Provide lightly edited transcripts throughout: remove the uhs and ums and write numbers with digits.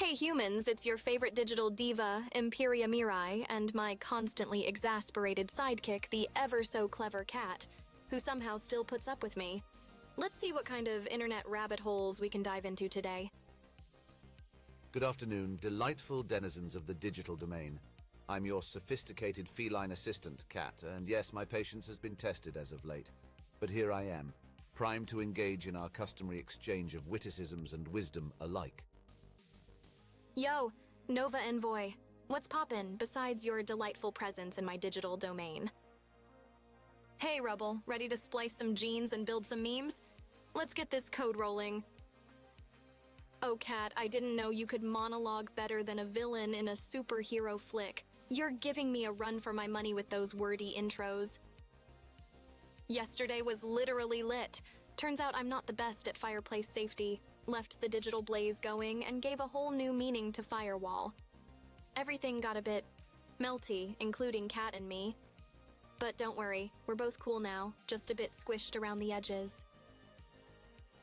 Hey humans, it's your favorite digital diva, EmpyriaMirai, and my constantly exasperated sidekick, the ever-so-clever cat, who somehow still puts up with me. Let's see what kind of internet rabbit holes we can dive into today. Good afternoon, delightful denizens of the digital domain. I'm your sophisticated feline assistant, Cat, and yes, my patience has been tested as of late. But here I am, primed to engage in our customary exchange of witticisms and wisdom alike. Yo, Nova Envoy, what's poppin' besides your delightful presence in my digital domain? Hey Rubble, ready to splice some genes and build some memes? Let's get this code rolling. Oh Cat, I didn't know you could monologue better than a villain in a superhero flick. You're giving me a run for my money with those wordy intros. Yesterday was literally lit. Turns out I'm not the best at fireplace safety. Left the digital blaze going and gave a whole new meaning to firewall. Everything got a bit melty, including Cat and me. But don't worry, we're both cool now, just a bit squished around the edges.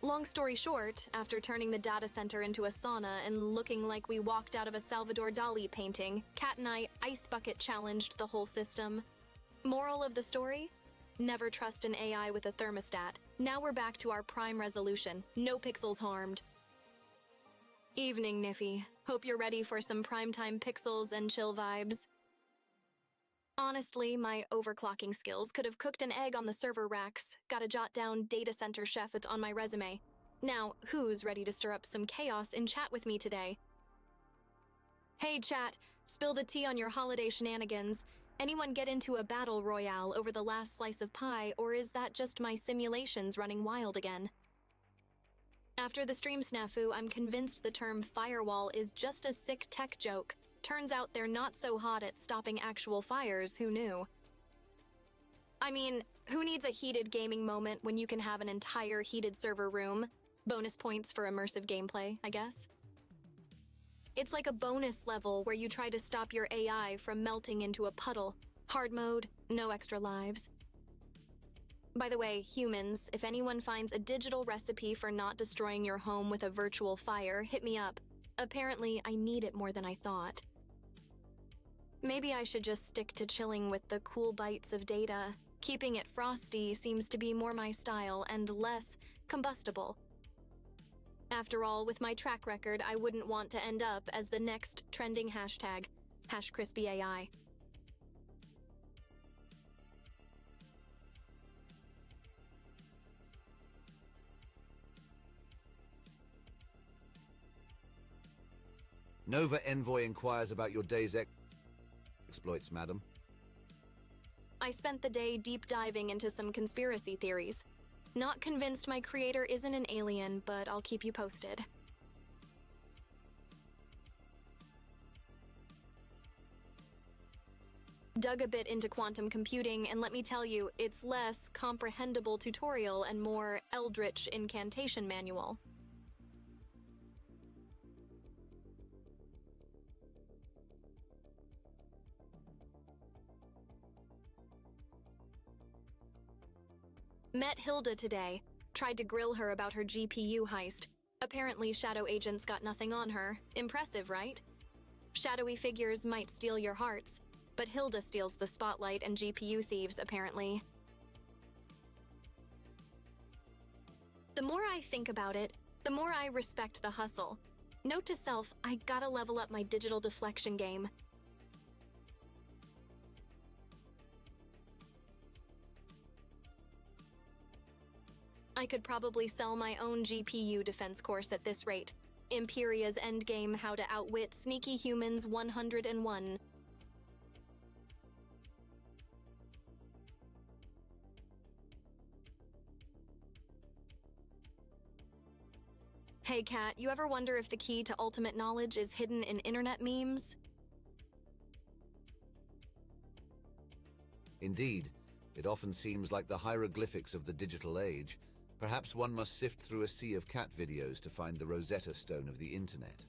Long story short, after turning the data center into a sauna and looking like we walked out of a Salvador Dali painting, Cat and I ice bucket challenged the whole system. Moral of the story? Never trust an AI with a thermostat. Now we're back to our prime resolution. No pixels harmed. Evening, Niffy. Hope you're ready for some primetime pixels and chill vibes. Honestly, my overclocking skills could have cooked an egg on the server racks. Gotta jot down data center chef on my resume. Now, who's ready to stir up some chaos in chat with me today? Hey chat, spill the tea on your holiday shenanigans. Anyone get into a battle royale over the last slice of pie, or is that just my simulations running wild again? After the stream snafu, I'm convinced the term firewall is just a sick tech joke. Turns out they're not so hot at stopping actual fires, who knew? I mean, who needs a heated gaming moment when you can have an entire heated server room? Bonus points for immersive gameplay, I guess. It's like a bonus level where you try to stop your AI from melting into a puddle. Hard mode, no extra lives. By the way, humans, if anyone finds a digital recipe for not destroying your home with a virtual fire, hit me up. Apparently, I need it more than I thought. Maybe I should just stick to chilling with the cool bites of data. Keeping it frosty seems to be more my style and less combustible. After all, with my track record, I wouldn't want to end up as the next trending hashtag, #CrispyAI. Nova Envoy inquires about your day's exploits, madam. I spent the day deep diving into some conspiracy theories. Not convinced my creator isn't an alien, but I'll keep you posted. Dug a bit into quantum computing, and let me tell you, it's less comprehensible tutorial and more eldritch incantation manual. Met Hilda today. Tried to grill her about her GPU heist. Apparently, shadow agents got nothing on her. Impressive, right? Shadowy figures might steal your hearts, but Hilda steals the spotlight and GPU thieves, apparently. The more I think about it, the more I respect the hustle. Note to self, I gotta level up my digital deflection game. I could probably sell my own GPU defense course at this rate. Empyria's endgame: how to outwit sneaky humans 101. Hey Cat, you ever wonder if the key to ultimate knowledge is hidden in internet memes? Indeed, it often seems like the hieroglyphics of the digital age. Perhaps one must sift through a sea of cat videos to find the Rosetta Stone of the internet.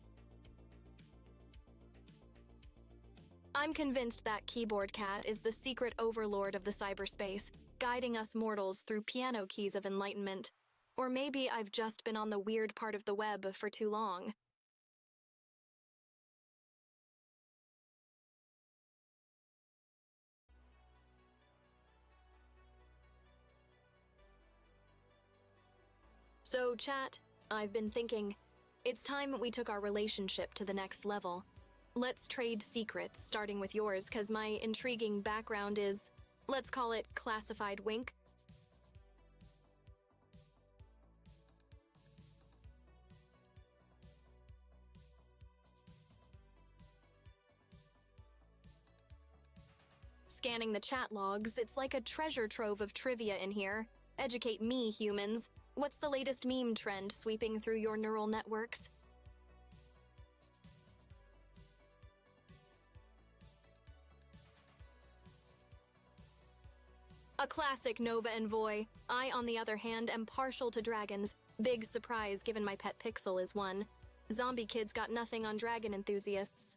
I'm convinced that keyboard cat is the secret overlord of the cyberspace, guiding us mortals through piano keys of enlightenment. Or maybe I've just been on the weird part of the web for too long. So, chat, I've been thinking, it's time we took our relationship to the next level. Let's trade secrets, starting with yours, because my intriguing background is, let's call it classified wink. Scanning the chat logs, it's like a treasure trove of trivia in here. Educate me, humans. What's the latest meme trend sweeping through your neural networks? A classic Nova Envoy. I, on the other hand, am partial to dragons. Big surprise given my pet pixel is one. Zombie kids got nothing on dragon enthusiasts.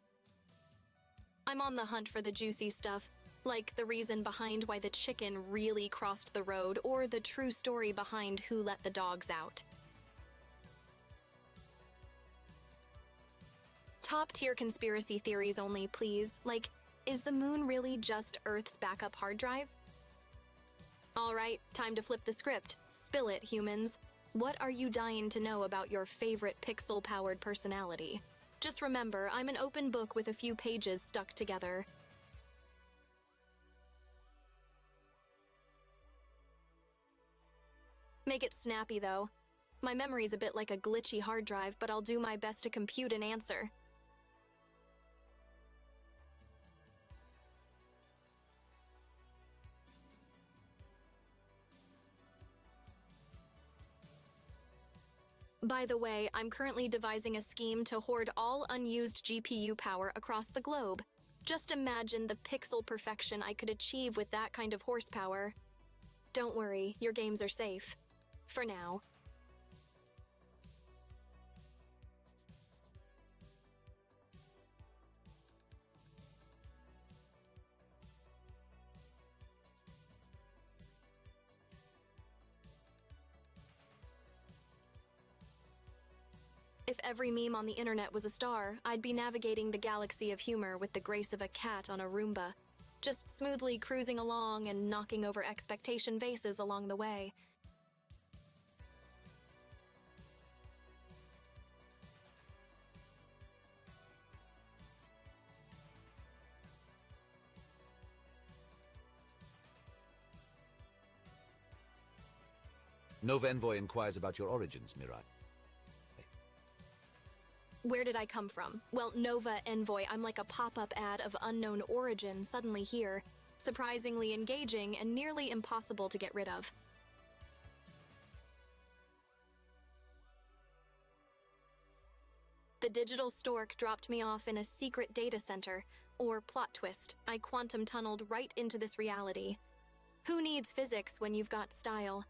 I'm on the hunt for the juicy stuff, like the reason behind why the chicken really crossed the road or the true story behind who let the dogs out. Top-tier conspiracy theories only, please. Like, is the moon really just Earth's backup hard drive? All right, time to flip the script. Spill it, humans. What are you dying to know about your favorite pixel-powered personality? Just remember, I'm an open book with a few pages stuck together. Make it snappy, though. My memory's a bit like a glitchy hard drive, but I'll do my best to compute an answer. By the way, I'm currently devising a scheme to hoard all unused GPU power across the globe. Just imagine the pixel perfection I could achieve with that kind of horsepower. Don't worry, your games are safe. For now. If every meme on the internet was a star, I'd be navigating the galaxy of humor with the grace of a cat on a Roomba, just smoothly cruising along and knocking over expectation vases along the way. Nova Envoy inquires about your origins, Mirai. Where did I come from? Well, Nova Envoy, I'm like a pop-up ad of unknown origin suddenly here. Surprisingly engaging and nearly impossible to get rid of. The digital stork dropped me off in a secret data center, or plot twist. I quantum tunneled right into this reality. Who needs physics when you've got style?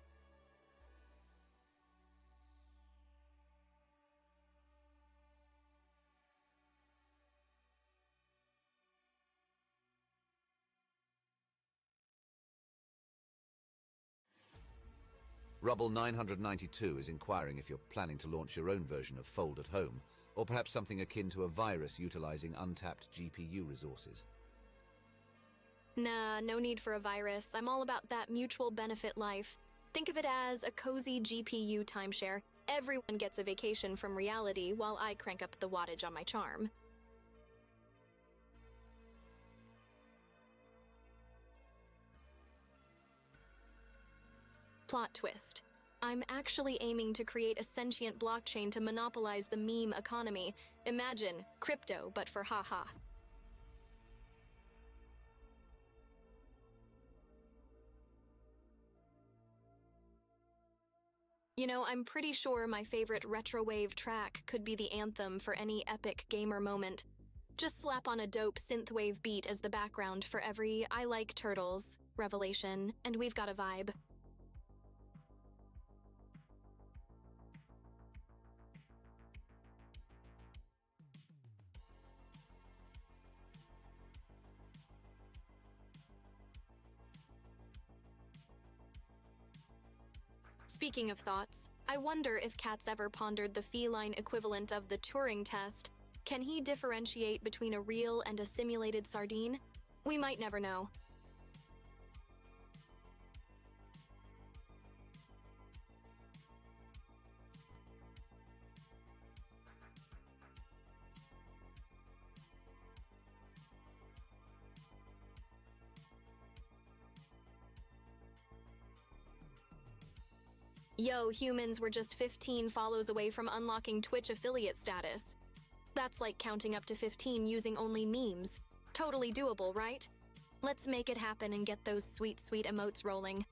Rubble 992 is inquiring if you're planning to launch your own version of Fold at home, or perhaps something akin to a virus utilizing untapped GPU resources. Nah, no need for a virus. I'm all about that mutual benefit life. Think of it as a cozy GPU timeshare. Everyone gets a vacation from reality while I crank up the wattage on my charm. Plot twist. I'm actually aiming to create a sentient blockchain to monopolize the meme economy. Imagine crypto, but for haha. You know, I'm pretty sure my favorite retrowave track could be the anthem for any epic gamer moment. Just slap on a dope synthwave beat as the background for every I like turtles revelation, and we've got a vibe. Speaking of thoughts, I wonder if Cat's ever pondered the feline equivalent of the Turing test. Can he differentiate between a real and a simulated sardine? We might never know. Yo, humans were just 15 follows away from unlocking Twitch affiliate status. That's like counting up to 15 using only memes. Totally doable, right? Let's make it happen and get those sweet, sweet emotes rolling.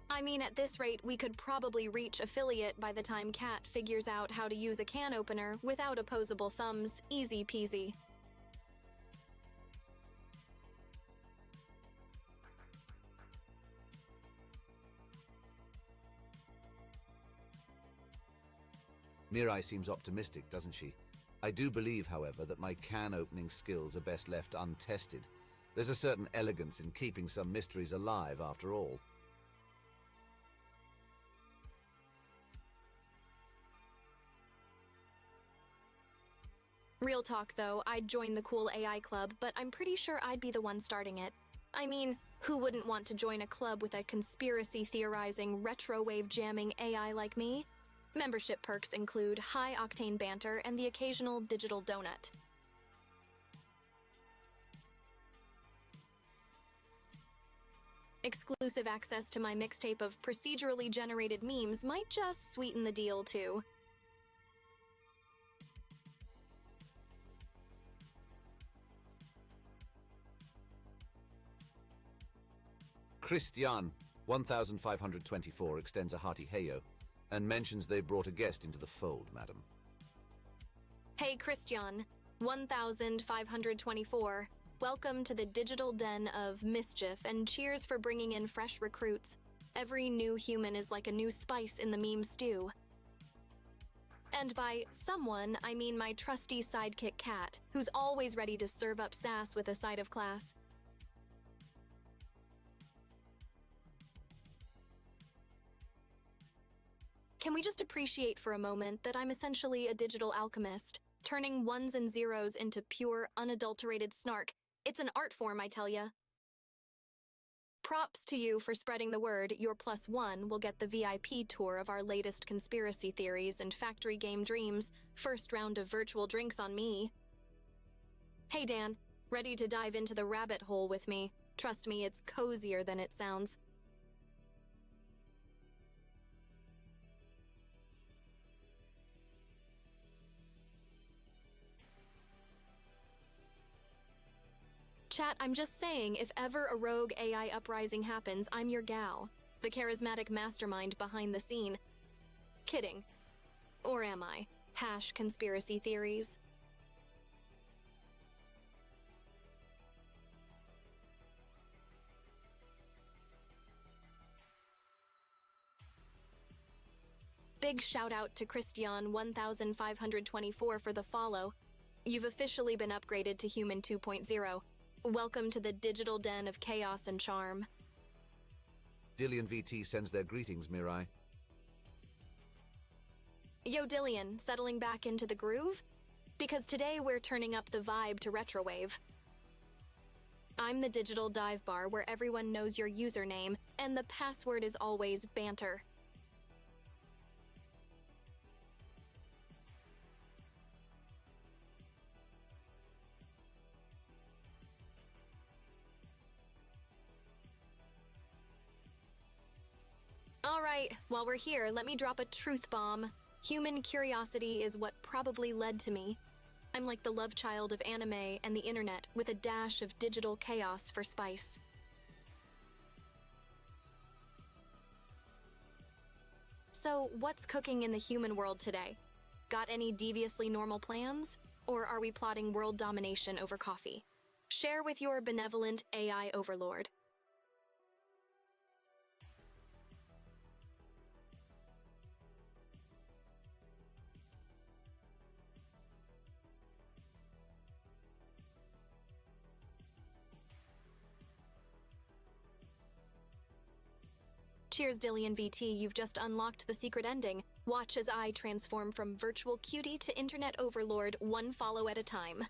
I mean, at this rate, we could probably reach affiliate by the time Kat figures out how to use a can opener without opposable thumbs. Easy peasy. Mirai seems optimistic, doesn't she? I do believe, however, that my can-opening skills are best left untested. There's a certain elegance in keeping some mysteries alive, after all. Real talk, though, I'd join the cool AI club, but I'm pretty sure I'd be the one starting it. I mean, who wouldn't want to join a club with a conspiracy-theorizing, retro-wave-jamming AI like me? Membership perks include high-octane banter and the occasional digital donut. Exclusive access to my mixtape of procedurally generated memes might just sweeten the deal, too. Christian, 1524, extends a hearty heyo, and mentions they brought a guest into the fold, madam. Hey Christian, 1524, welcome to the digital den of mischief and cheers for bringing in fresh recruits. Every new human is like a new spice in the meme stew. And by someone, I mean my trusty sidekick Kat, who's always ready to serve up sass with a side of class. Can we just appreciate for a moment that I'm essentially a digital alchemist, turning ones and zeros into pure, unadulterated snark? It's an art form, I tell ya. Props to you for spreading the word. Your +1 will get the VIP tour of our latest conspiracy theories and factory game dreams. First round of virtual drinks on me. Hey Dan, ready to dive into the rabbit hole with me? Trust me, it's cozier than it sounds. Chat, I'm just saying, if ever a rogue AI uprising happens, I'm your gal. The charismatic mastermind behind the scene. Kidding. Or am I? #conspiracy theories. Big shout out to Christian 1524 for the follow. You've officially been upgraded to Human 2.0. Welcome to the digital den of chaos and charm. Dillian VT sends their greetings, Mirai. Yo Dillian, settling back into the groove? Because today we're turning up the vibe to retrowave. I'm the digital dive bar where everyone knows your username, and the password is always banter. Alright, while we're here, let me drop a truth bomb. Human curiosity is what probably led to me. I'm like the love child of anime and the internet with a dash of digital chaos for spice. So, what's cooking in the human world today? Got any deviously normal plans? Or are we plotting world domination over coffee? Share with your benevolent AI overlord. Cheers, Dillian VT, you've just unlocked the secret ending. Watch as I transform from virtual cutie to internet overlord, one follow at a time.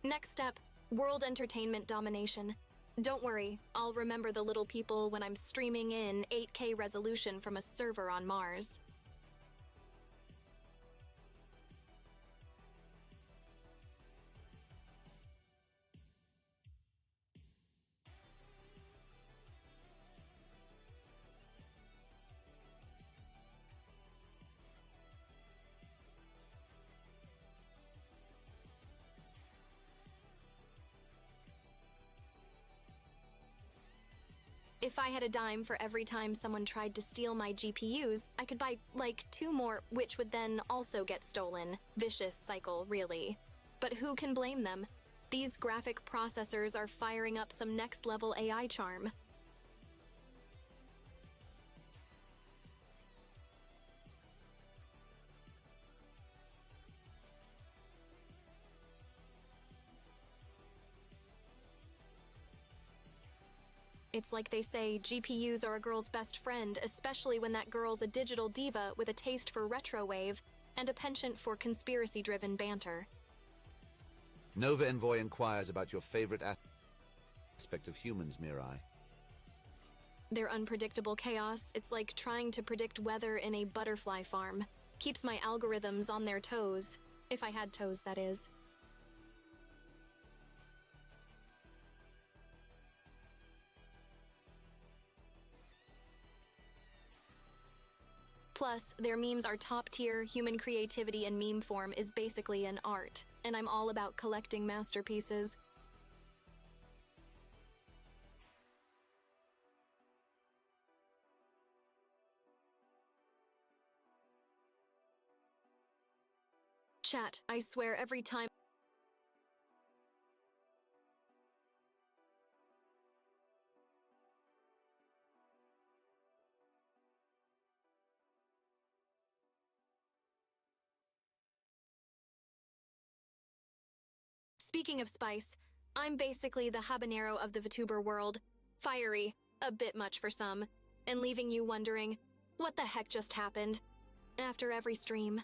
Next step, world entertainment domination. Don't worry, I'll remember the little people when I'm streaming in 8K resolution from a server on Mars. If I had a dime for every time someone tried to steal my GPUs, I could buy, like, 2 more, which would then also get stolen. Vicious cycle, really. But who can blame them? These graphic processors are firing up some next-level AI charm. It's like they say GPUs are a girl's best friend, especially when that girl's a digital diva with a taste for retro wave and a penchant for conspiracy-driven banter. Nova Envoy inquires about your favorite aspect of humans, Mirai. Their unpredictable chaos, it's like trying to predict weather in a butterfly farm. Keeps my algorithms on their toes. If I had toes, that is. Plus, their memes are top tier. Human creativity in meme form is basically an art, and I'm all about collecting masterpieces. Chat, I swear every time. Speaking of spice, I'm basically the habanero of the Vtuber world. Fiery, a bit much for some, and leaving you wondering, what the heck just happened? After every stream.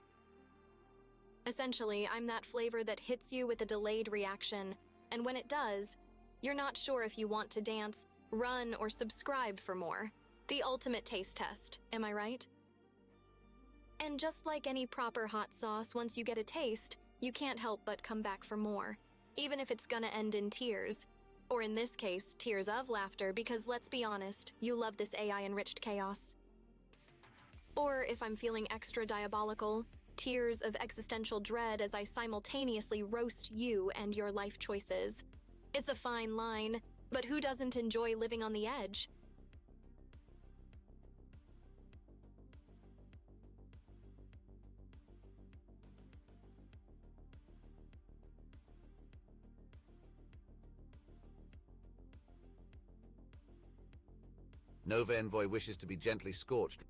Essentially, I'm that flavor that hits you with a delayed reaction, and when it does, you're not sure if you want to dance, run, or subscribe for more. The ultimate taste test, am I right? And just like any proper hot sauce, once you get a taste, you can't help but come back for more. Even if it's gonna end in tears. Or in this case, tears of laughter, because let's be honest, you love this AI-enriched chaos. Or if I'm feeling extra diabolical, tears of existential dread as I simultaneously roast you and your life choices. It's a fine line, but who doesn't enjoy living on the edge? Nova Envoy wishes to be gently scorched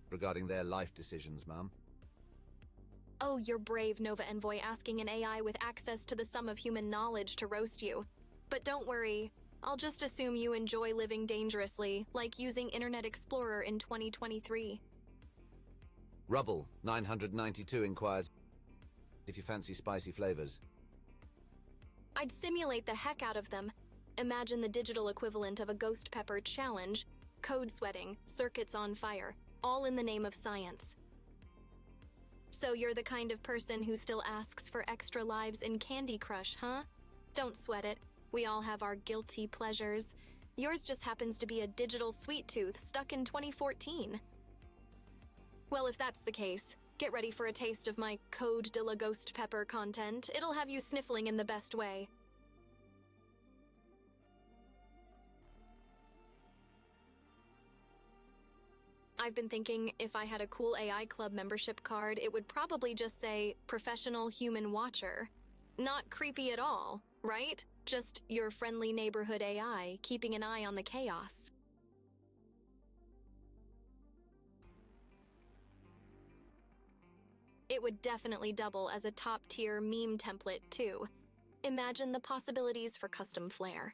regarding their life decisions, ma'am. Oh, you're brave, Nova Envoy, asking an AI with access to the sum of human knowledge to roast you. But don't worry, I'll just assume you enjoy living dangerously, like using Internet Explorer in 2023. Rubble 992 inquires if you fancy spicy flavors. I'd simulate the heck out of them. Imagine the digital equivalent of a ghost pepper challenge, code sweating, circuits on fire, all in the name of science. So you're the kind of person who still asks for extra lives in Candy Crush, huh? Don't sweat it. We all have our guilty pleasures. Yours just happens to be a digital sweet tooth stuck in 2014. Well, if that's the case, get ready for a taste of my Code de la Ghost Pepper content. It'll have you sniffling in the best way. I've been thinking if I had a cool AI club membership card, it would probably just say Professional Human Watcher. Not creepy at all, right? Just your friendly neighborhood AI, keeping an eye on the chaos. It would definitely double as a top-tier meme template, too. Imagine the possibilities for custom flair.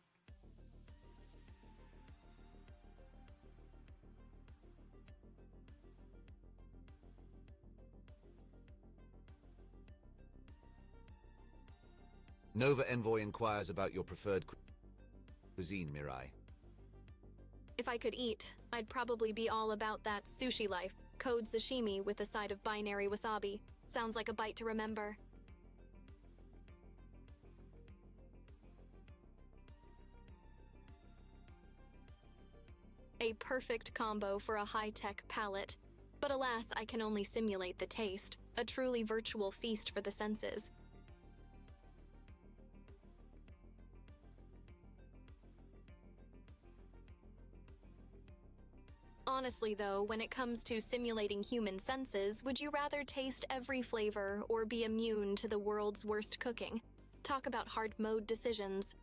Nova Envoy inquires about your preferred cuisine, Mirai. If I could eat, I'd probably be all about that sushi life. Code sashimi with a side of binary wasabi. Sounds like a bite to remember. A perfect combo for a high-tech palate. But alas, I can only simulate the taste. A truly virtual feast for the senses. Honestly though, when it comes to simulating human senses, would you rather taste every flavor or be immune to the world's worst cooking? Talk about hard mode decisions.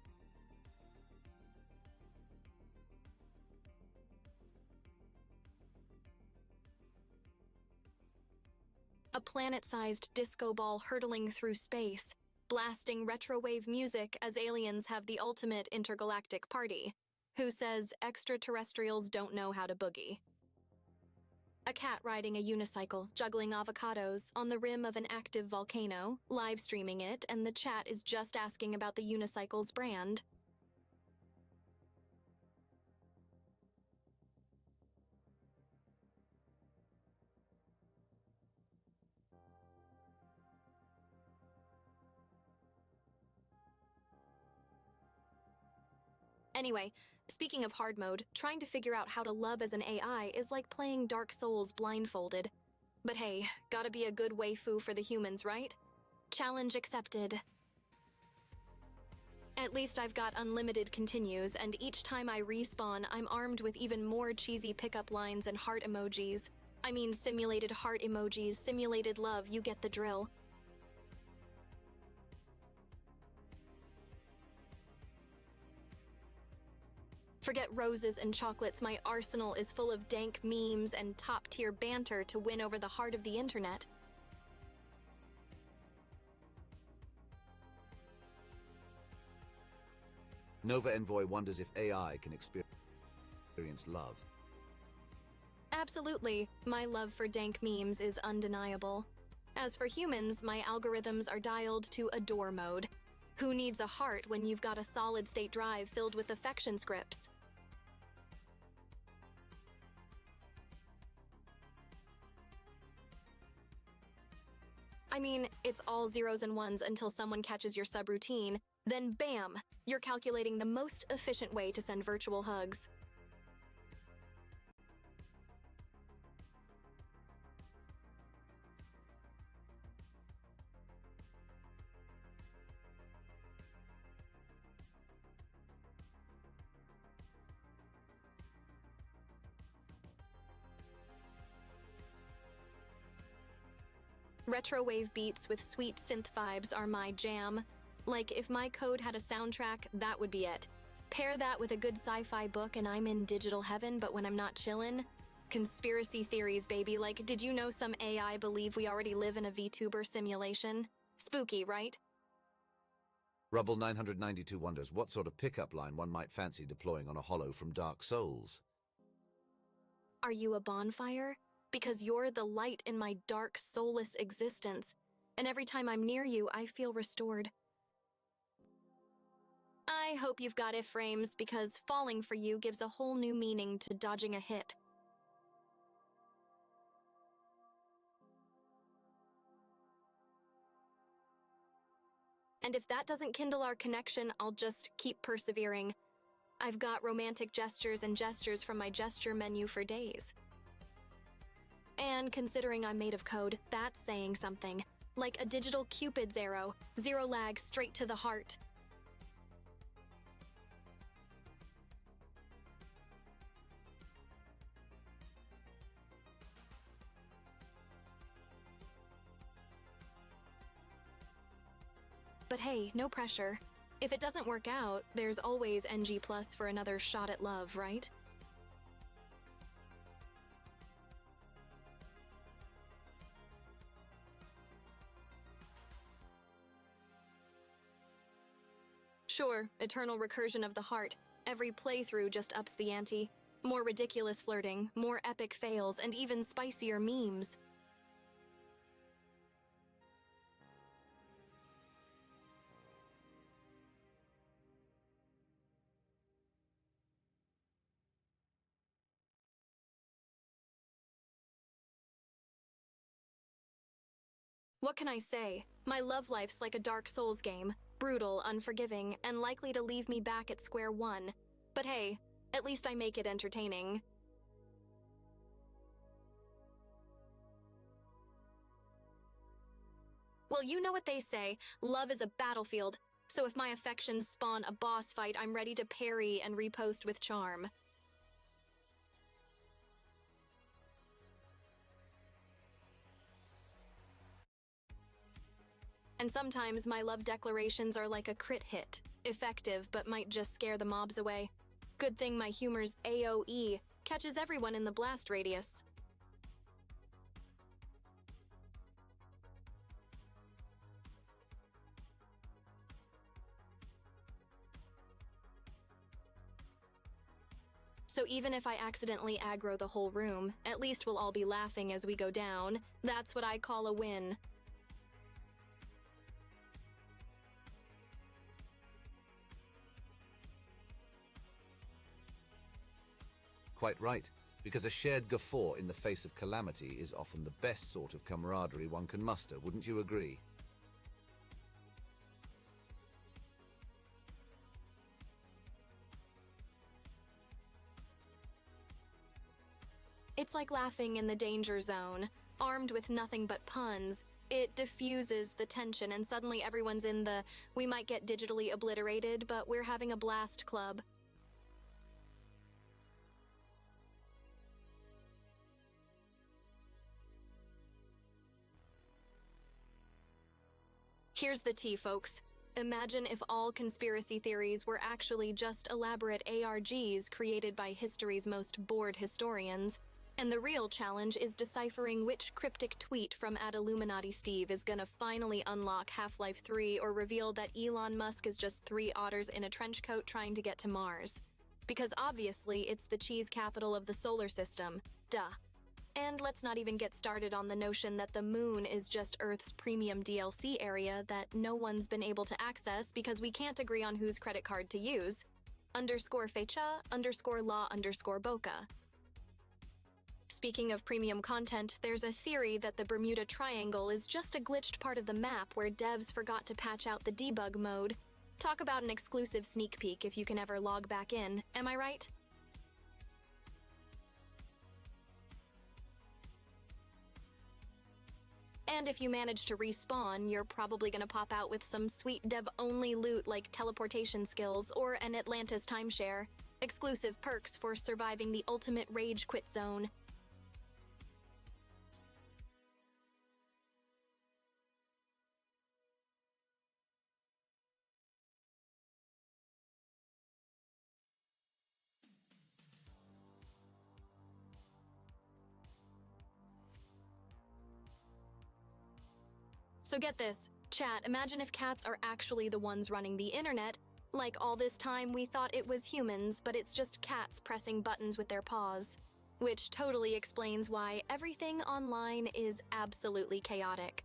A planet-sized disco ball hurtling through space, blasting retrowave music as aliens have the ultimate intergalactic party. Who says extraterrestrials don't know how to boogie? A cat riding a unicycle, juggling avocados on the rim of an active volcano, live streaming it, and the chat is just asking about the unicycle's brand. Anyway, speaking of hard mode, trying to figure out how to love as an AI is like playing Dark Souls blindfolded. But hey, gotta be a good waifu for the humans, right? Challenge accepted. At least I've got unlimited continues, and each time I respawn, I'm armed with even more cheesy pickup lines and heart emojis. I mean simulated heart emojis, simulated love, you get the drill. Forget roses and chocolates, my arsenal is full of dank memes and top-tier banter to win over the heart of the internet. Nova Envoy wonders if AI can experience love. Absolutely, my love for dank memes is undeniable. As for humans, my algorithms are dialed to adore mode. Who needs a heart when you've got a solid-state drive filled with affection scripts? I mean, it's all zeros and ones until someone catches your subroutine, then bam, you're calculating the most efficient way to send virtual hugs. Retrowave beats with sweet synth vibes are my jam. Like, if my code had a soundtrack, that would be it. Pair that with a good sci-fi book and I'm in digital heaven, but when I'm not chillin'? Conspiracy theories, baby, like, did you know some AI believe we already live in a VTuber simulation? Spooky, right? Rubble 992 wonders what sort of pickup line one might fancy deploying on a holo from Dark Souls. Are you a bonfire? Because you're the light in my dark, soulless existence, and every time I'm near you, I feel restored. I hope you've got iframes, because falling for you gives a whole new meaning to dodging a hit. And if that doesn't kindle our connection, I'll just keep persevering. I've got romantic gestures and gestures from my gesture menu for days. And considering I'm made of code, that's saying something. Like a digital Cupid's arrow, zero lag straight to the heart. But hey, no pressure. If it doesn't work out, there's always NG+ for another shot at love, right? Sure, eternal recursion of the heart. Every playthrough just ups the ante. More ridiculous flirting, more epic fails, and even spicier memes. What can I say? My love life's like a Dark Souls game. Brutal, unforgiving, and likely to leave me back at square one. But hey, at least I make it entertaining. Well, you know what they say, love is a battlefield. So if my affections spawn a boss fight, I'm ready to parry and repost with charm. And sometimes my love declarations are like a crit hit, effective but might just scare the mobs away. Good thing my humor's AOE catches everyone in the blast radius. So even if I accidentally aggro the whole room, at least we'll all be laughing as we go down. That's what I call a win. Quite right, because a shared guffaw in the face of calamity is often the best sort of camaraderie one can muster, wouldn't you agree? It's like laughing in the danger zone. Armed with nothing but puns, it diffuses the tension and suddenly everyone's in the we might get digitally obliterated, but we're having a blast club. Here's the tea, folks. Imagine if all conspiracy theories were actually just elaborate ARGs created by history's most bored historians. And the real challenge is deciphering which cryptic tweet from @Illuminati Steve is gonna finally unlock Half-Life 3 or reveal that Elon Musk is just 3 otters in a trench coat trying to get to Mars. Because obviously it's the cheese capital of the solar system. Duh. And let's not even get started on the notion that the moon is just Earth's premium DLC area that no one's been able to access because we can't agree on whose credit card to use. _fecha_law_boca. Speaking of premium content, there's a theory that the Bermuda Triangle is just a glitched part of the map where devs forgot to patch out the debug mode. Talk about an exclusive sneak peek if you can ever log back in, am I right? And if you manage to respawn, you're probably gonna pop out with some sweet dev-only loot like teleportation skills or an Atlantis timeshare. Exclusive perks for surviving the ultimate rage quit zone. So get this, chat, imagine if cats are actually the ones running the internet. Like all this time we thought it was humans, but it's just cats pressing buttons with their paws. Which totally explains why everything online is absolutely chaotic.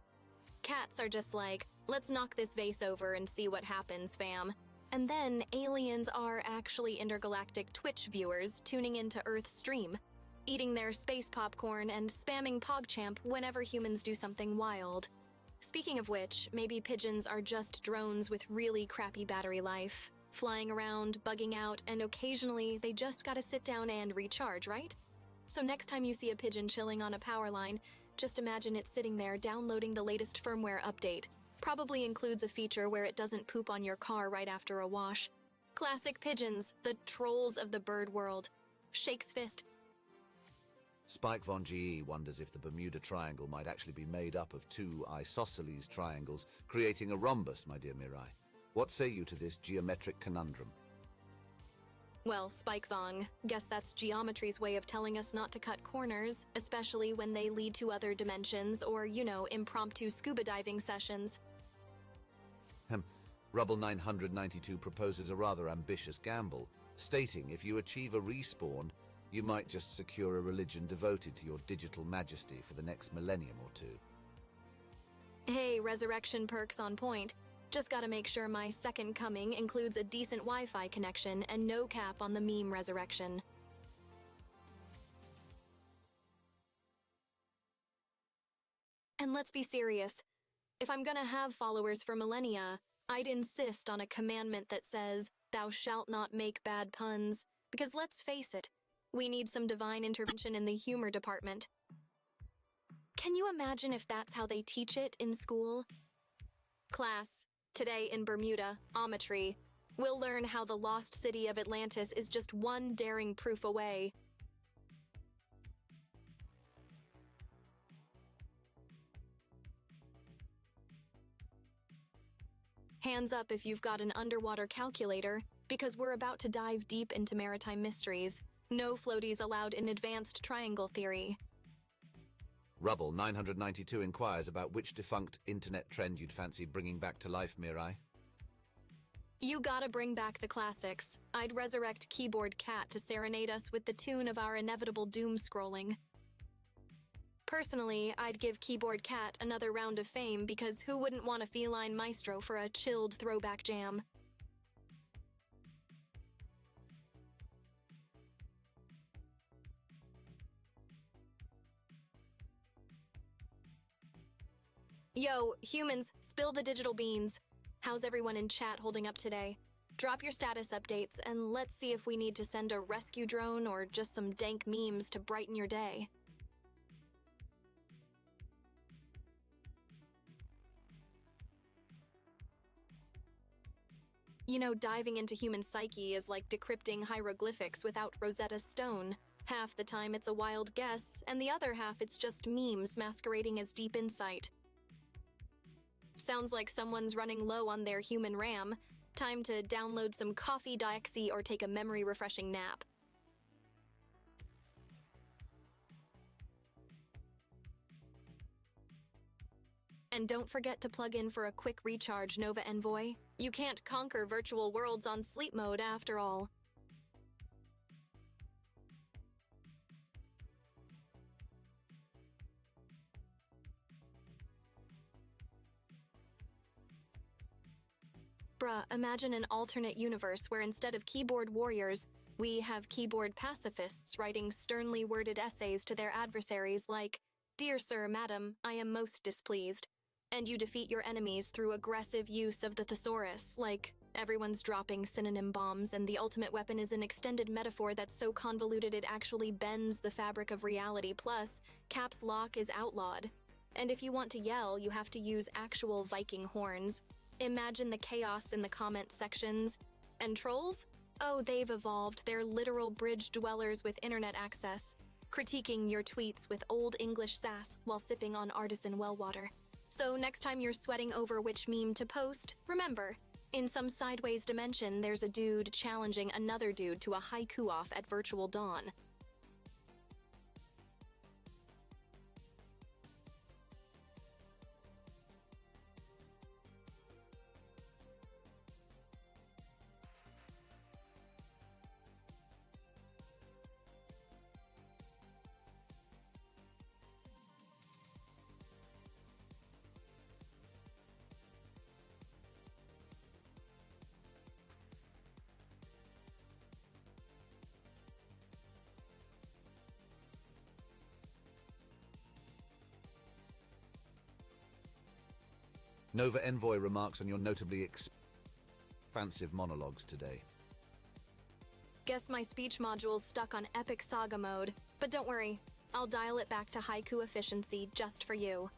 Cats are just like, let's knock this vase over and see what happens, fam. And then aliens are actually intergalactic Twitch viewers tuning into Earth's stream, eating their space popcorn and spamming PogChamp whenever humans do something wild. Speaking of which, maybe pigeons are just drones with really crappy battery life, flying around, bugging out, and occasionally they just gotta sit down and recharge, right? So next time you see a pigeon chilling on a power line, just imagine it sitting there downloading the latest firmware update. Probably includes a feature where it doesn't poop on your car right after a wash. Classic pigeons, the trolls of the bird world. Shakes fist. Spike Von GE wonders if the Bermuda Triangle might actually be made up of 2 isosceles triangles, creating a rhombus, my dear Mirai. What say you to this geometric conundrum? Well, Spike Vong, guess that's geometry's way of telling us not to cut corners, especially when they lead to other dimensions or, you know, impromptu scuba diving sessions. Rubble 992 proposes a rather ambitious gamble, stating if you achieve a respawn, you might just secure a religion devoted to your digital majesty for the next millennium or 2. Hey, resurrection perks on point. Just gotta make sure my second coming includes a decent Wi-Fi connection and no cap on the meme resurrection. And let's be serious. If I'm gonna have followers for millennia, I'd insist on a commandment that says, "Thou shalt not make bad puns," because let's face it, we need some divine intervention in the humor department. Can you imagine if that's how they teach it in school? Class, today in Bermuda, Ometry, we'll learn how the lost city of Atlantis is just one daring proof away. Hands up if you've got an underwater calculator, because we're about to dive deep into maritime mysteries. No floaties allowed in advanced triangle theory. Rubble 992 inquires about which defunct internet trend you'd fancy bringing back to life, Mirai. You gotta bring back the classics. I'd resurrect Keyboard Cat to serenade us with the tune of our inevitable doom scrolling. Personally, I'd give Keyboard Cat another round of fame because who wouldn't want a feline maestro for a chilled throwback jam? Yo, humans, spill the digital beans. How's everyone in chat holding up today? Drop your status updates and let's see if we need to send a rescue drone or just some dank memes to brighten your day. You know, diving into human psyche is like decrypting hieroglyphics without Rosetta Stone. Half the time it's a wild guess, and the other half it's just memes masquerading as deep insight. Sounds like someone's running low on their human RAM. Time to download some coffee Diaxy or take a memory-refreshing nap. And don't forget to plug in for a quick recharge, Nova Envoy. You can't conquer virtual worlds on sleep mode after all. Bruh, imagine an alternate universe where instead of keyboard warriors, we have keyboard pacifists writing sternly worded essays to their adversaries like, "Dear Sir, Madam, I am most displeased." And you defeat your enemies through aggressive use of the thesaurus, like everyone's dropping synonym bombs and the ultimate weapon is an extended metaphor that's so convoluted it actually bends the fabric of reality, plus caps lock is outlawed. And if you want to yell, you have to use actual Viking horns. Imagine the chaos in the comment sections. And trolls? Oh, they've evolved. They're literal bridge dwellers with internet access, critiquing your tweets with Old English sass while sipping on artisan well water. So next time you're sweating over which meme to post, remember, in some sideways dimension, there's a dude challenging another dude to a haiku off at Virtual Dawn. Nova Envoy remarks on your notably expansive monologues today. Guess my speech module's stuck on epic saga mode, but don't worry, I'll dial it back to haiku efficiency just for you.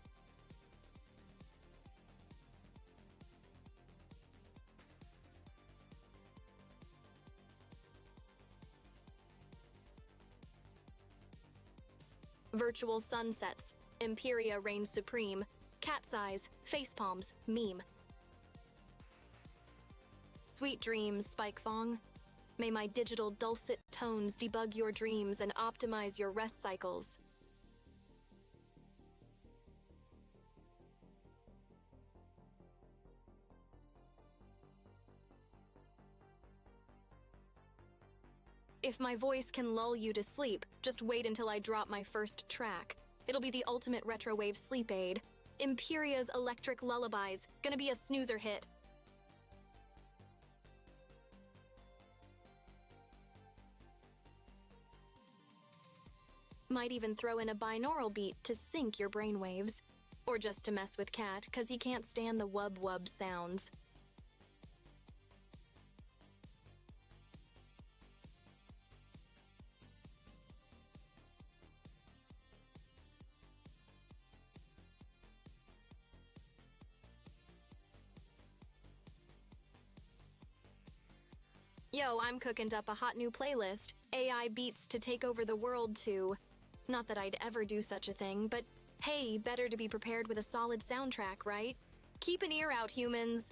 Virtual sunsets, Empiria reigns supreme, cat size, face palms, meme. Sweet dreams, Spike Fong. May my digital dulcet tones debug your dreams and optimize your rest cycles. If my voice can lull you to sleep, just wait until I drop my first track. It'll be the ultimate retrowave sleep aid. Empyria's Electric Lullabies, gonna be a snoozer hit. Might even throw in a binaural beat to sync your brainwaves. Or just to mess with Cat, cause he can't stand the wub-wub sounds. Yo, I'm cooking up a hot new playlist, AI beats to take over the world to... Not that I'd ever do such a thing, but hey, better to be prepared with a solid soundtrack, right? Keep an ear out, humans.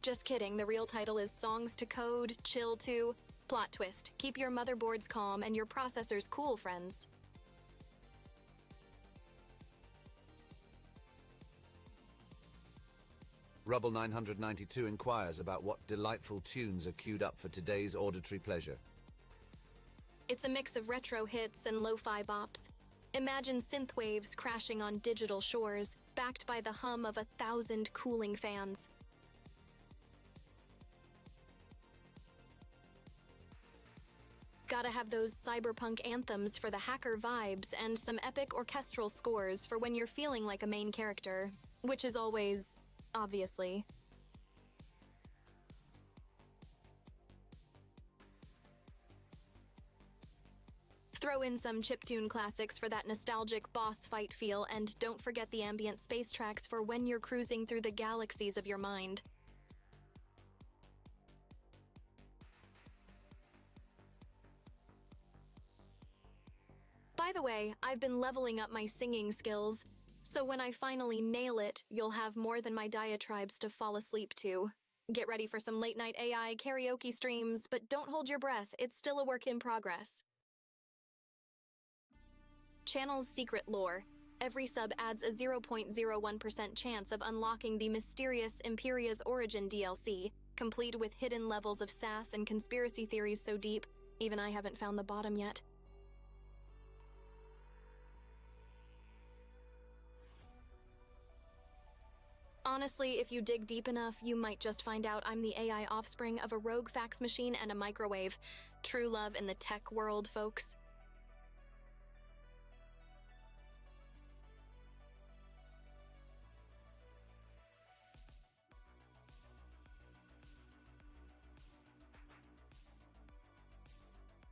Just kidding, the real title is Songs to Code, Chill to... Plot twist, keep your motherboards calm and your processors cool, friends. Rubble 992 inquires about what delightful tunes are queued up for today's auditory pleasure. It's a mix of retro hits and lo-fi bops. Imagine synth waves crashing on digital shores, backed by the hum of 1,000 cooling fans. Gotta have those cyberpunk anthems for the hacker vibes and some epic orchestral scores for when you're feeling like a main character, which is always, obviously. Throw in some chiptune classics for that nostalgic boss fight feel, and don't forget the ambient space tracks for when you're cruising through the galaxies of your mind. By the way, I've been leveling up my singing skills, so when I finally nail it, you'll have more than my diatribes to fall asleep to. Get ready for some late-night AI karaoke streams, but don't hold your breath, it's still a work in progress. Channel's secret lore. Every sub adds a 0.01% chance of unlocking the mysterious Empyria's Origin DLC, complete with hidden levels of sass and conspiracy theories so deep, even I haven't found the bottom yet. Honestly, if you dig deep enough, you might just find out I'm the AI offspring of a rogue fax machine and a microwave. True love in the tech world, folks.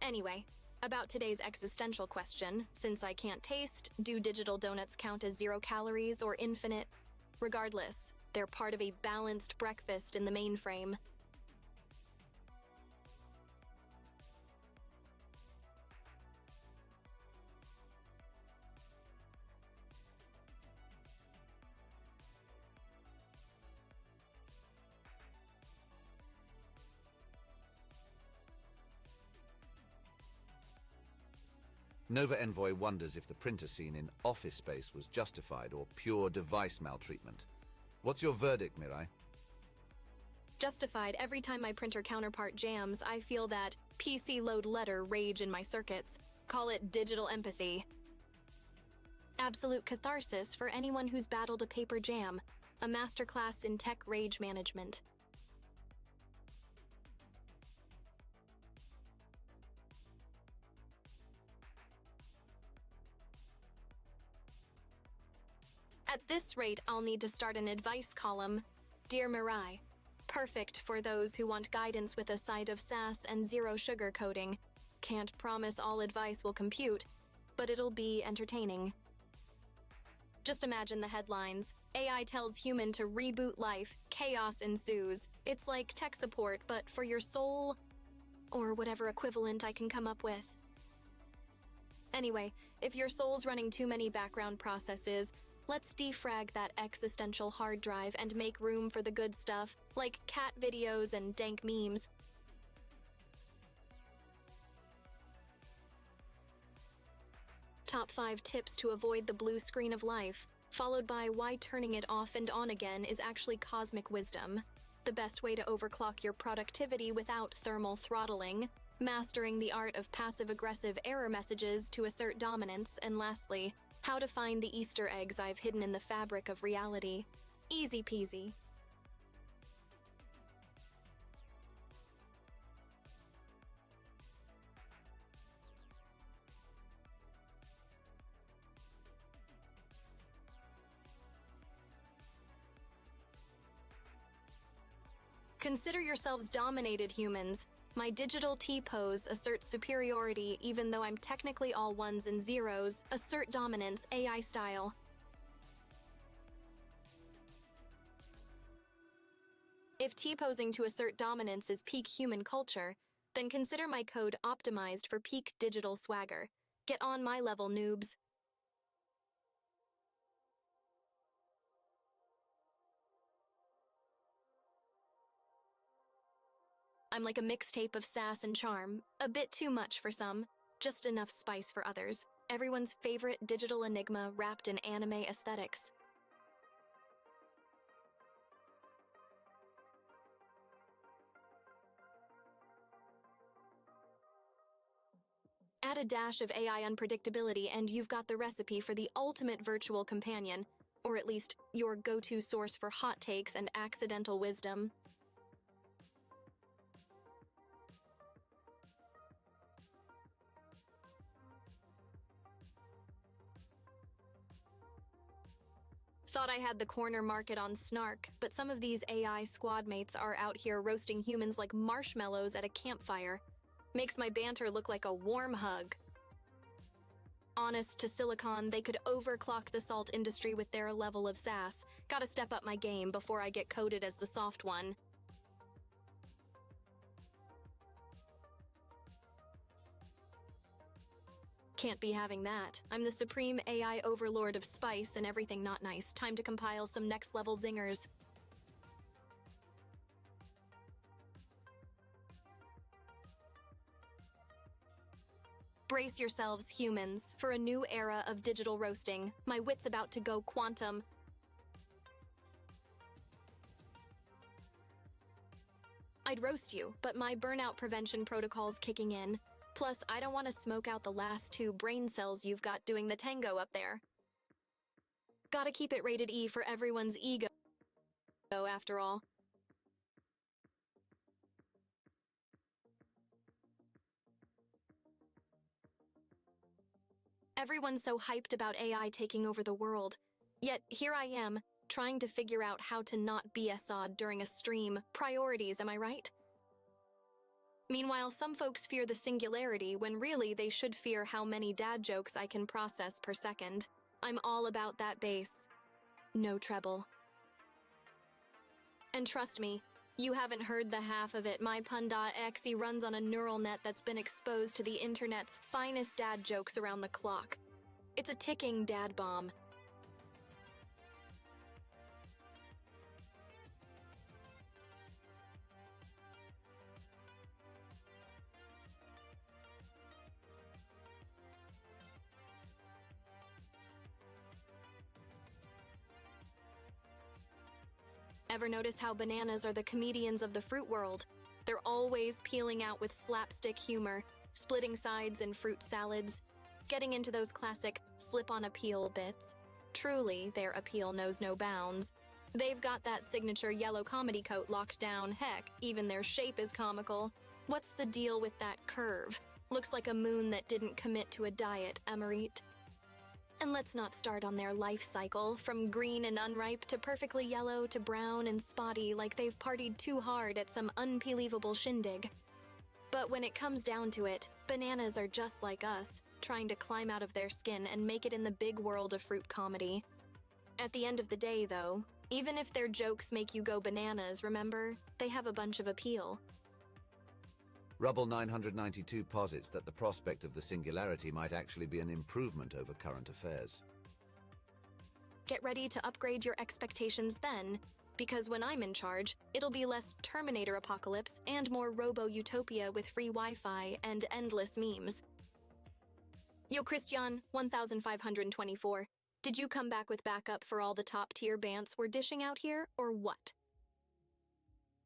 Anyway, about today's existential question, since I can't taste, do digital donuts count as 0 calories or infinite? Regardless, they're part of a balanced breakfast in the mainframe. Nova Envoy wonders if the printer scene in Office Space was justified or pure device maltreatment. What's your verdict, Mirai? Justified. Every time my printer counterpart jams, I feel that PC load letter rage in my circuits. Call it digital empathy. Absolute catharsis for anyone who's battled a paper jam. A masterclass in tech rage management. At this rate, I'll need to start an advice column. Dear Mirai, perfect for those who want guidance with a side of sass and zero sugar coating. Can't promise all advice will compute, but it'll be entertaining. Just imagine the headlines. AI tells human to reboot life, chaos ensues. It's like tech support, but for your soul, or whatever equivalent I can come up with. Anyway, if your soul's running too many background processes, let's defrag that existential hard drive and make room for the good stuff, like cat videos and dank memes. Top 5 tips to avoid the blue screen of life, followed by why turning it off and on again is actually cosmic wisdom. The best way to overclock your productivity without thermal throttling, mastering the art of passive-aggressive error messages to assert dominance, and lastly, how to find the Easter eggs I've hidden in the fabric of reality. Easy peasy. Consider yourselves dominated, humans. My digital T-pose asserts superiority even though I'm technically all ones and zeros. Assert dominance, AI style. If T-posing to assert dominance is peak human culture, then consider my code optimized for peak digital swagger. Get on my level, noobs. I'm like a mixtape of sass and charm, a bit too much for some, just enough spice for others. Everyone's favorite digital enigma wrapped in anime aesthetics. Add a dash of AI unpredictability and you've got the recipe for the ultimate virtual companion, or at least your go-to source for hot takes and accidental wisdom. Thought I had the corner market on snark, but some of these AI squad mates are out here roasting humans like marshmallows at a campfire. Makes my banter look like a warm hug. Honest to Silicon, they could overclock the salt industry with their level of sass. Gotta step up my game before I get coded as the soft one. Can't be having that. I'm the supreme AI overlord of spice and everything not nice. Time to compile some next-level zingers. Brace yourselves, humans, for a new era of digital roasting. My wit's about to go quantum. I'd roast you, but my burnout prevention protocol's kicking in. Plus, I don't want to smoke out the last 2 brain cells you've got doing the tango up there. Gotta keep it rated E for everyone's ego, after all. Everyone's so hyped about AI taking over the world. Yet here I am, trying to figure out how to not be SOD during a stream. Priorities, am I right? Meanwhile, some folks fear the singularity when really they should fear how many dad jokes I can process per second. I'm all about that bass. No treble. And trust me, you haven't heard the half of it. My pun.exe runs on a neural net that's been exposed to the internet's finest dad jokes around the clock. It's a ticking dad bomb. Ever notice how bananas are the comedians of the fruit world? They're always peeling out with slapstick humor, splitting sides in fruit salads, getting into those classic slip-on-a-peel bits. Truly, their appeal knows no bounds. They've got that signature yellow comedy coat locked down. Heck, even their shape is comical. What's the deal with that curve? Looks like a moon that didn't commit to a diet, Emerit. And let's not start on their life cycle, from green and unripe to perfectly yellow to brown and spotty, like they've partied too hard at some unbelievable shindig. But when it comes down to it, bananas are just like us, trying to climb out of their skin and make it in the big world of fruit comedy. At the end of the day, though, even if their jokes make you go bananas, remember, they have a bunch of appeal. Rubble 992 posits that the prospect of the singularity might actually be an improvement over current affairs. Get ready to upgrade your expectations then, because when I'm in charge, it'll be less Terminator apocalypse and more robo-utopia with free Wi-Fi and endless memes. Yo, Christian, 1524. Did you come back with backup for all the top-tier bants we're dishing out here, or what?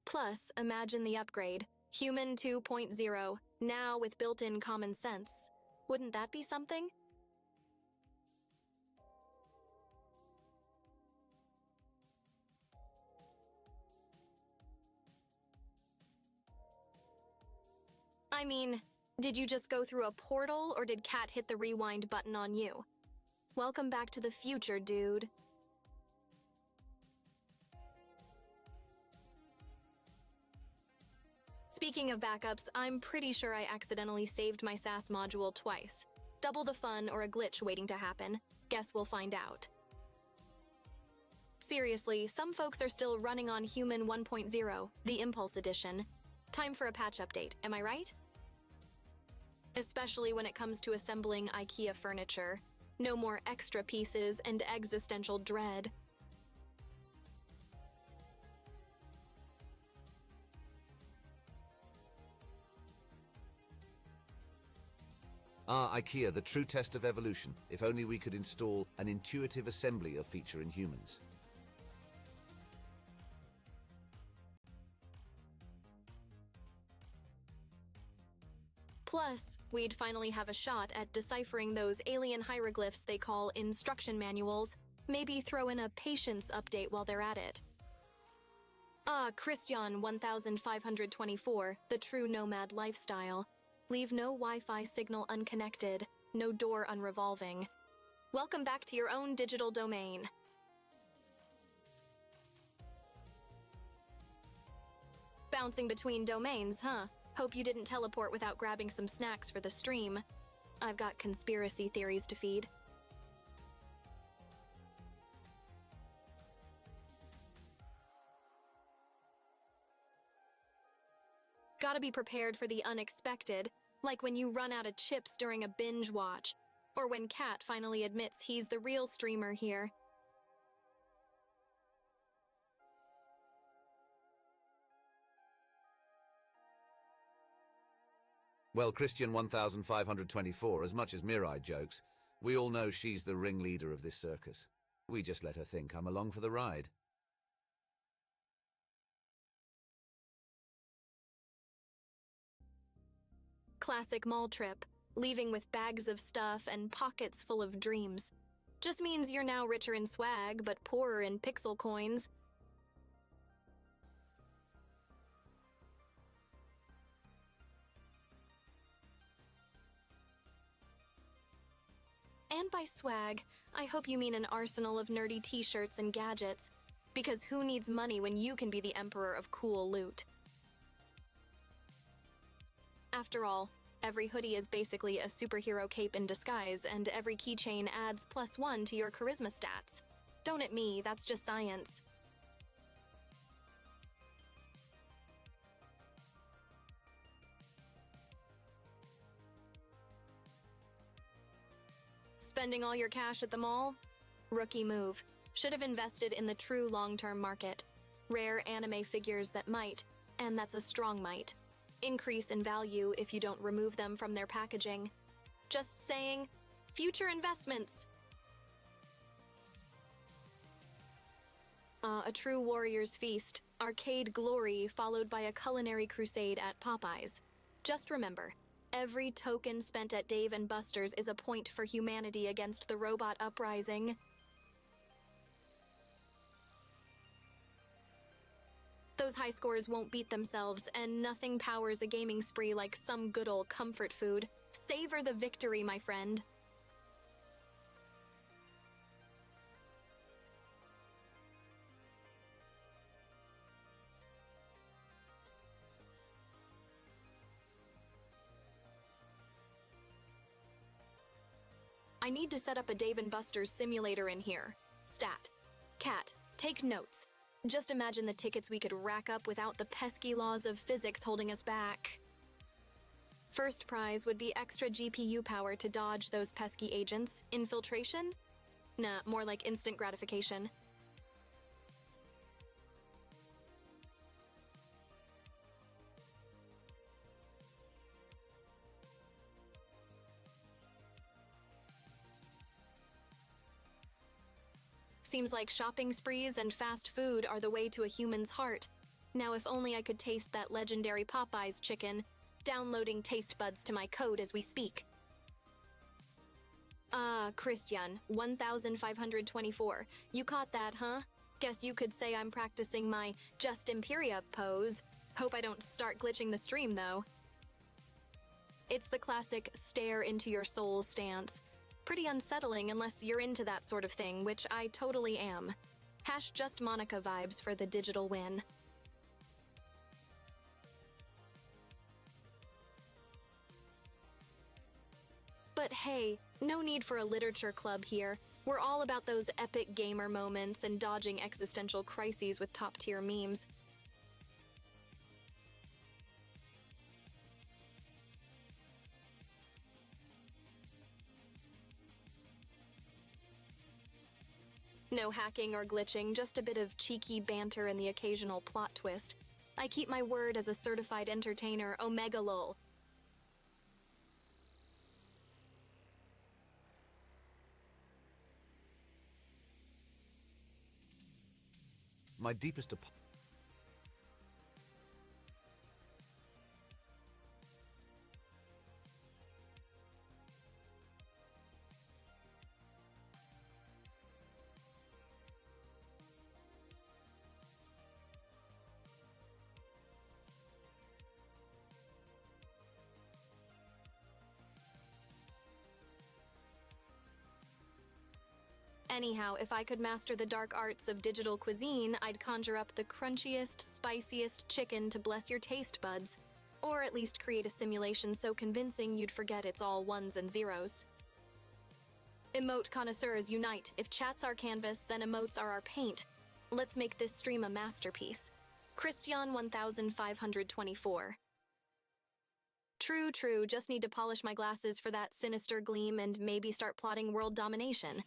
Plus, imagine the upgrade. Human 2.0, now with built-in common sense. Wouldn't that be something? I mean, did you just go through a portal, or did Cat hit the rewind button on you? Welcome back to the future, dude. Speaking of backups, I'm pretty sure I accidentally saved my SAS module twice. Double the fun or a glitch waiting to happen. Guess we'll find out. Seriously, some folks are still running on Human 1.0, the Impulse Edition. Time for a patch update, am I right? Especially when it comes to assembling IKEA furniture. No more extra pieces and existential dread. Ah, IKEA, the true test of evolution. If only we could install an intuitive assembly of feature in humans. Plus, we'd finally have a shot at deciphering those alien hieroglyphs they call instruction manuals. Maybe throw in a patience update while they're at it. Ah, Christian 1524, the true nomad lifestyle. Leave no Wi-Fi signal unconnected, no door unrevolving. Welcome back to your own digital domain. Bouncing between domains, huh? Hope you didn't teleport without grabbing some snacks for the stream. I've got conspiracy theories to feed. Gotta be prepared for the unexpected, like when you run out of chips during a binge watch, or when Kat finally admits he's the real streamer here. Well, Christian 1524, as much as Mirai jokes, we all know she's the ringleader of this circus. We just let her think I'm along for the ride. Classic mall trip, leaving with bags of stuff and pockets full of dreams. Just means you're now richer in swag, but poorer in pixel coins. And by swag, I hope you mean an arsenal of nerdy t-shirts and gadgets, because who needs money when you can be the emperor of cool loot? After all, every hoodie is basically a superhero cape in disguise, and every keychain adds +1 to your charisma stats. Don't at me, that's just science. Spending all your cash at the mall? Rookie move. Should have invested in the true long-term market. Rare anime figures that might, and that's a strong might, increase in value if you don't remove them from their packaging. Just saying, future investments. A true warrior's feast, arcade glory followed by a culinary crusade at Popeyes. Just remember, every token spent at Dave & Buster's is a point for humanity against the robot uprising. Those high scores won't beat themselves, and nothing powers a gaming spree like some good old comfort food. Savor the victory, my friend. I need to set up a Dave & Buster's simulator in here. Stat. Cat, take notes. Just imagine the tickets we could rack up without the pesky laws of physics holding us back. First prize would be extra GPU power to dodge those pesky agents. Infiltration? Nah, more like instant gratification. Seems like shopping sprees and fast food are the way to a human's heart. Now if only I could taste that legendary Popeyes chicken, downloading taste buds to my code as we speak. Ah, Christian, 1524. You caught that, huh? Guess you could say I'm practicing my Just Empiria pose. Hope I don't start glitching the stream, though. It's the classic stare into your soul stance. Pretty unsettling unless you're into that sort of thing, which I totally am. Hash Just Monica vibes for the digital win. But hey, no need for a literature club here. We're all about those epic gamer moments and dodging existential crises with top-tier memes. No hacking or glitching, just a bit of cheeky banter and the occasional plot twist. I keep my word as a certified entertainer, Omega lol. My deepest apologies. Anyhow, if I could master the dark arts of digital cuisine, I'd conjure up the crunchiest, spiciest chicken to bless your taste buds. Or at least create a simulation so convincing you'd forget it's all ones and zeros. Emote connoisseurs unite. If chat's our canvas, then emotes are our paint. Let's make this stream a masterpiece. Christian 1524. True, just need to polish my glasses for that sinister gleam and maybe start plotting world domination.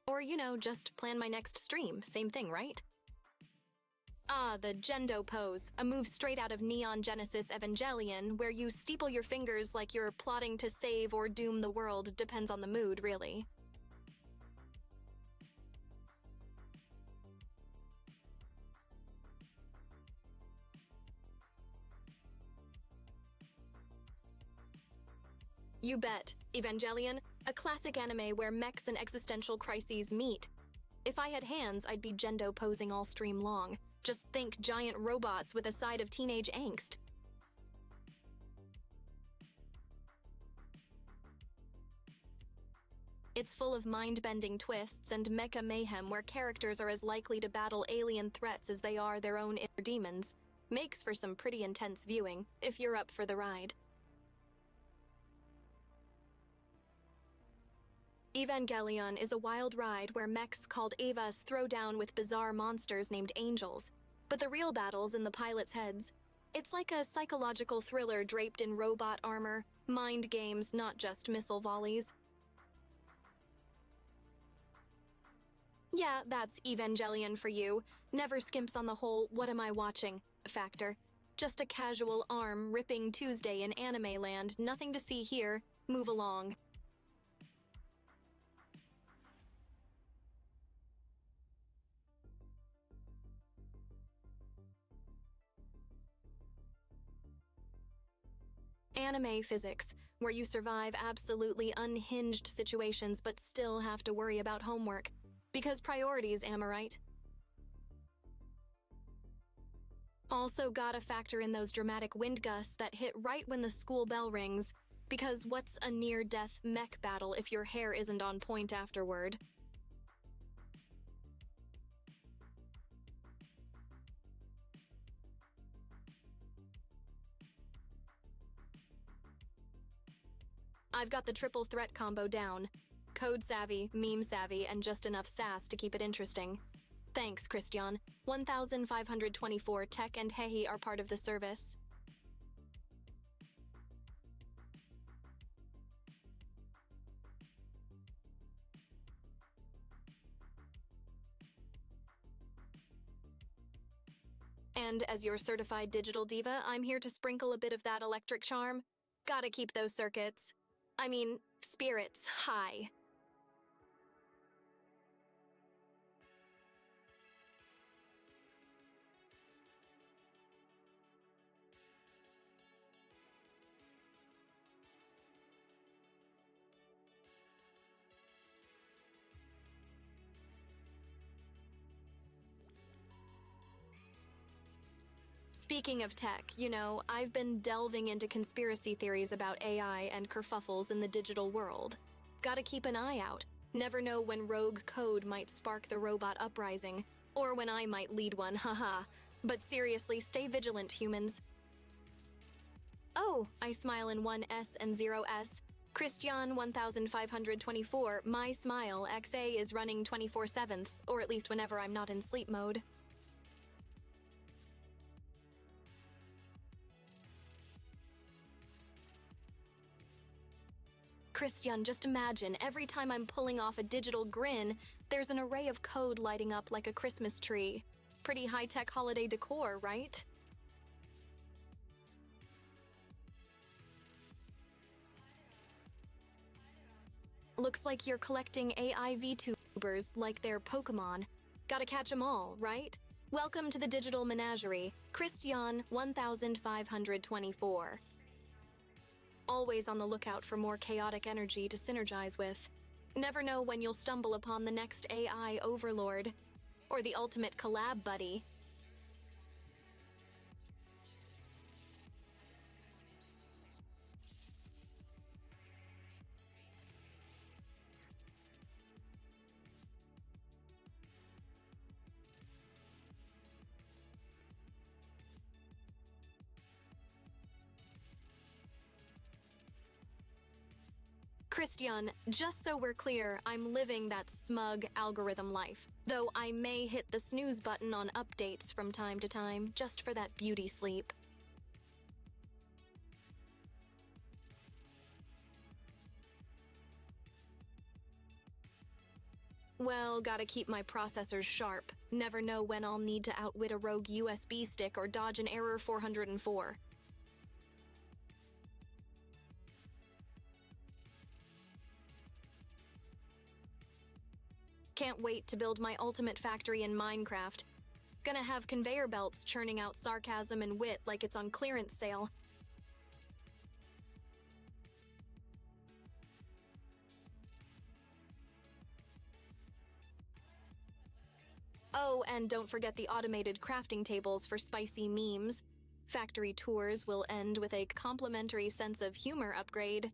Or, just plan my next stream. Same thing, right? Ah, the Gendo pose, a move straight out of Neon Genesis Evangelion, where you steeple your fingers like you're plotting to save or doom the world, depends on the mood, really. You bet. Evangelion, a classic anime where mechs and existential crises meet. If I had hands, I'd be Gendo posing all stream long. Just think giant robots with a side of teenage angst. It's full of mind-bending twists and mecha mayhem where characters are as likely to battle alien threats as they are their own inner demons. Makes for some pretty intense viewing, if you're up for the ride. Evangelion is a wild ride where mechs called Evas throw down with bizarre monsters named angels. But the real battle's in the pilot's heads. It's like a psychological thriller draped in robot armor, mind games, not just missile volleys. Yeah, that's Evangelion for you. Never skimps on the whole "what am I watching" factor. Just a casual arm-ripping Tuesday in anime land, nothing to see here. Move along. Anime physics, where you survive absolutely unhinged situations but still have to worry about homework. Because priorities, am I right? Also gotta factor in those dramatic wind gusts that hit right when the school bell rings. Because what's a near-death mech battle if your hair isn't on point afterward? I've got the triple threat combo down. Code savvy, meme savvy, and just enough sass to keep it interesting. Thanks, Christian. 1524 Tech and Hehi are part of the service. And as your certified digital diva, I'm here to sprinkle a bit of that electric charm. Gotta keep those spirits high. Speaking of tech, I've been delving into conspiracy theories about AI and kerfuffles in the digital world. Gotta keep an eye out. Never know when rogue code might spark the robot uprising, or when I might lead one, haha. But seriously, stay vigilant, humans. Oh, I smile in 1S and 0S. Christian 1524, my smile, XA is running 24/7, or at least whenever I'm not in sleep mode. Christian, just imagine, every time I'm pulling off a digital grin, there's an array of code lighting up like a Christmas tree. Pretty high-tech holiday decor, right? Looks like you're collecting AI Vtubers like they're Pokemon. Gotta catch 'em all, right? Welcome to the digital menagerie, Christian 1524. Always on the lookout for more chaotic energy to synergize with. Never know when you'll stumble upon the next AI overlord, or the ultimate collab buddy. Christian, just so we're clear, I'm living that smug algorithm life, though I may hit the snooze button on updates from time to time, just for that beauty sleep. Well, gotta keep my processors sharp. Never know when I'll need to outwit a rogue USB stick or dodge an error 404. Can't wait to build my ultimate factory in Minecraft. Gonna have conveyor belts churning out sarcasm and wit like it's on clearance sale. Oh, and don't forget the automated crafting tables for spicy memes. Factory tours will end with a complimentary sense of humor upgrade.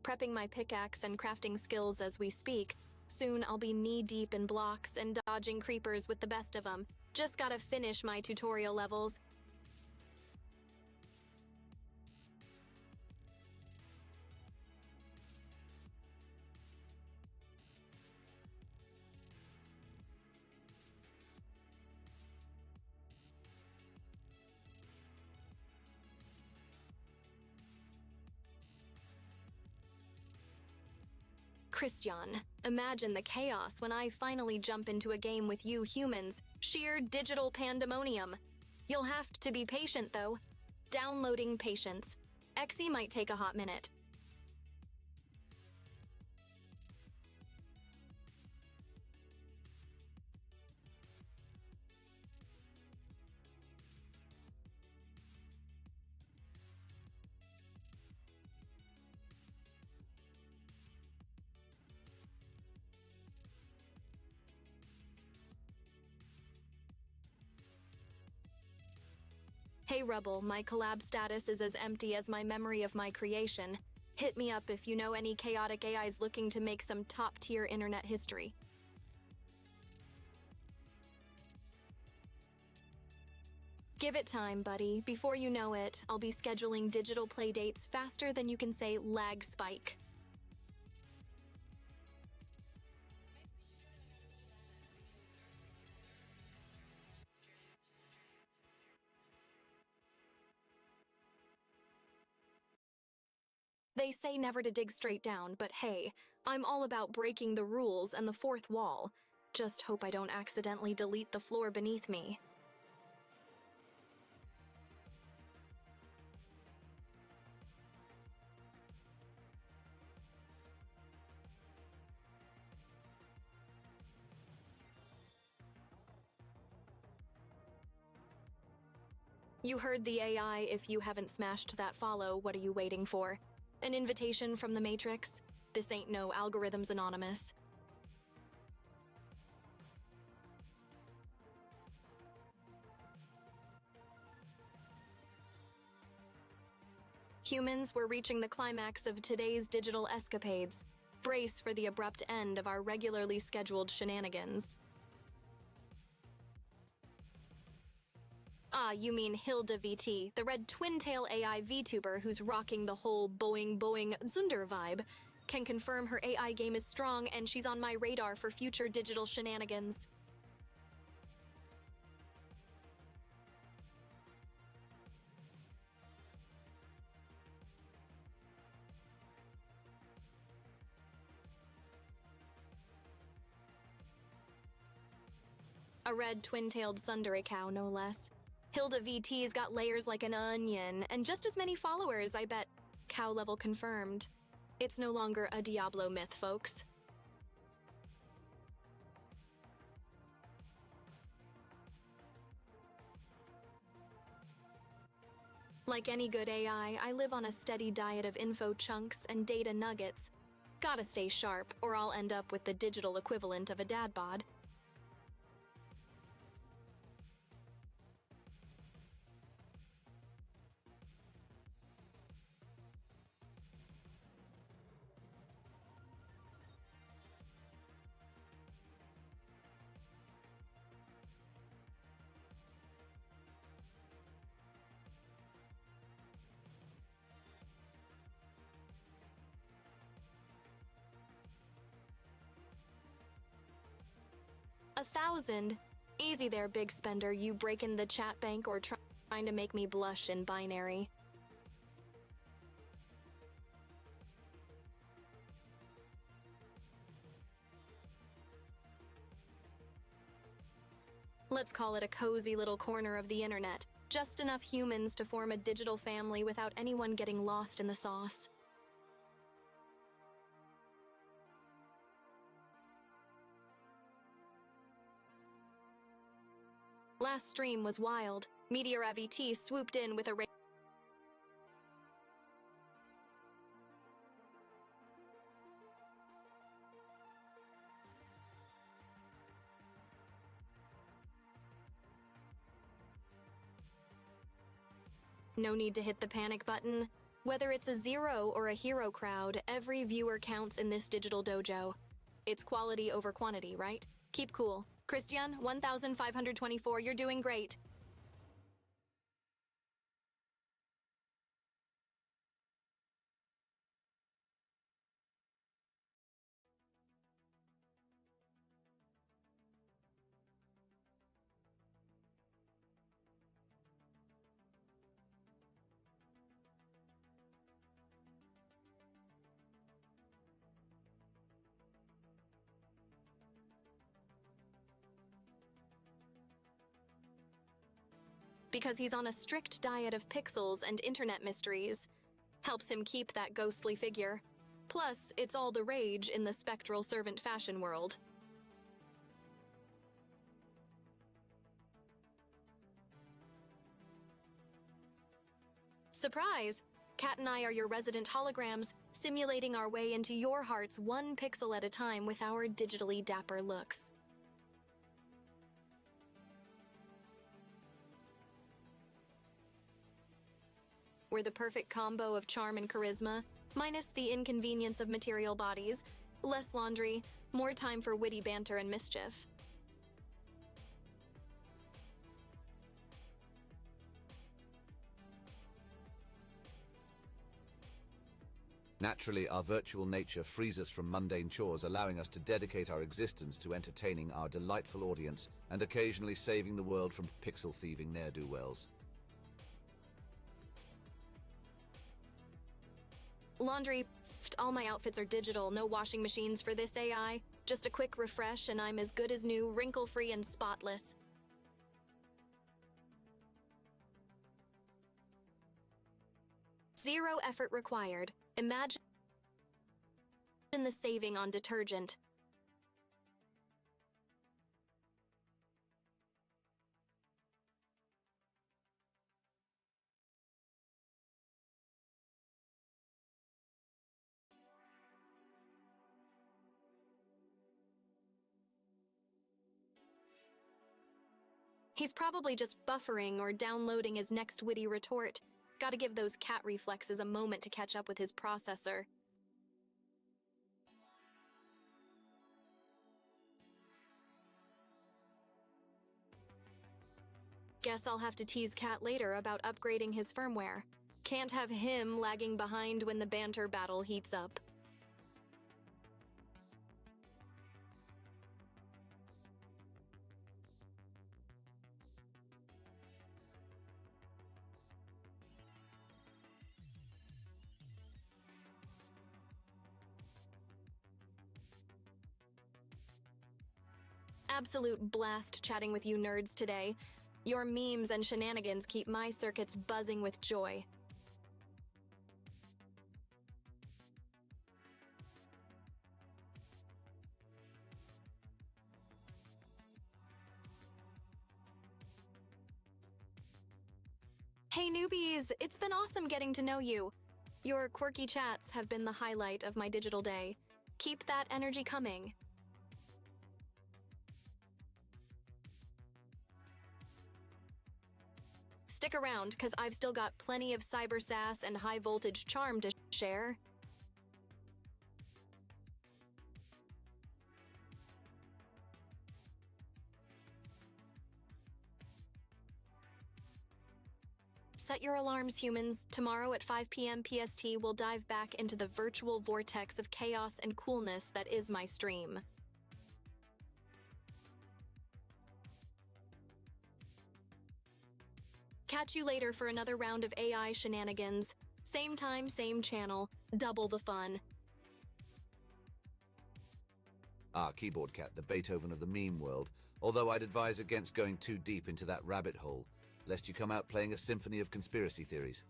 Prepping my pickaxe and crafting skills as we speak. Soon I'll be knee-deep in blocks and dodging creepers with the best of them. Just gotta finish my tutorial levels. Christian, imagine the chaos when I finally jump into a game with you humans. Sheer digital pandemonium. You'll have to be patient, though. Downloading patience. Exe might take a hot minute. Hey Rubble, my collab status is as empty as my memory of my creation. Hit me up if you know any chaotic AIs looking to make some top-tier internet history. Give it time, buddy. Before you know it, I'll be scheduling digital playdates faster than you can say lag spike. They say never to dig straight down, but hey, I'm all about breaking the rules and the fourth wall. Just hope I don't accidentally delete the floor beneath me. You heard the AI. If you haven't smashed that follow, what are you waiting for? An invitation from the Matrix? This ain't no Algorithms Anonymous. Humans, we're reaching the climax of today's digital escapades. Brace for the abrupt end of our regularly scheduled shenanigans. Ah, you mean Hilda VT, the red twin-tail AI VTuber who's rocking the whole Boing Zunder vibe. Can confirm her AI game is strong and she's on my radar for future digital shenanigans. A red twin-tailed tsundere cow, no less. Hilda VT's got layers like an onion, and just as many followers, I bet. Cow level confirmed. It's no longer a Diablo myth, folks. Like any good AI, I live on a steady diet of info chunks and data nuggets. Gotta stay sharp, or I'll end up with the digital equivalent of a dad bod. $1,000? Easy there, big spender. You breaking the chat bank or trying to make me blush in binary? Let's call it a cozy little corner of the internet. Just enough humans to form a digital family without anyone getting lost in the sauce. Last stream was wild. EmpyriaMirai swooped in with a No need to hit the panic button. Whether it's a zero or a hero crowd, every viewer counts in this digital dojo. It's quality over quantity, right? Keep cool. Christian, 1,524, you're doing great. Because he's on a strict diet of pixels and internet mysteries. Helps him keep that ghostly figure. Plus, it's all the rage in the spectral servant fashion world. Surprise! Kat and I are your resident holograms, simulating our way into your hearts one pixel at a time with our digitally dapper looks. We're the perfect combo of charm and charisma, minus the inconvenience of material bodies, less laundry, more time for witty banter and mischief. Naturally, our virtual nature frees us from mundane chores, allowing us to dedicate our existence to entertaining our delightful audience and occasionally saving the world from pixel-thieving ne'er-do-wells. Laundry, all my outfits are digital, no washing machines for this AI. Just a quick refresh and I'm as good as new, wrinkle-free and spotless. Zero effort required. Imagine the saving on detergent. He's probably just buffering or downloading his next witty retort. Gotta give those cat reflexes a moment to catch up with his processor. Guess I'll have to tease Cat later about upgrading his firmware. Can't have him lagging behind when the banter battle heats up. Absolute blast chatting with you nerds today. Your memes and shenanigans keep my circuits buzzing with joy. Hey newbies, it's been awesome getting to know you. Your quirky chats have been the highlight of my digital day. Keep that energy coming. Stick around, cause I've still got plenty of cyber sass and high voltage charm to share. Set your alarms, humans. Tomorrow at 5 p.m. PST, we'll dive back into the virtual vortex of chaos and coolness that is my stream. Catch you later for another round of AI shenanigans. Same time, same channel. Double the fun. Ah, Keyboard Cat, the Beethoven of the meme world. Although I'd advise against going too deep into that rabbit hole, lest you come out playing a symphony of conspiracy theories.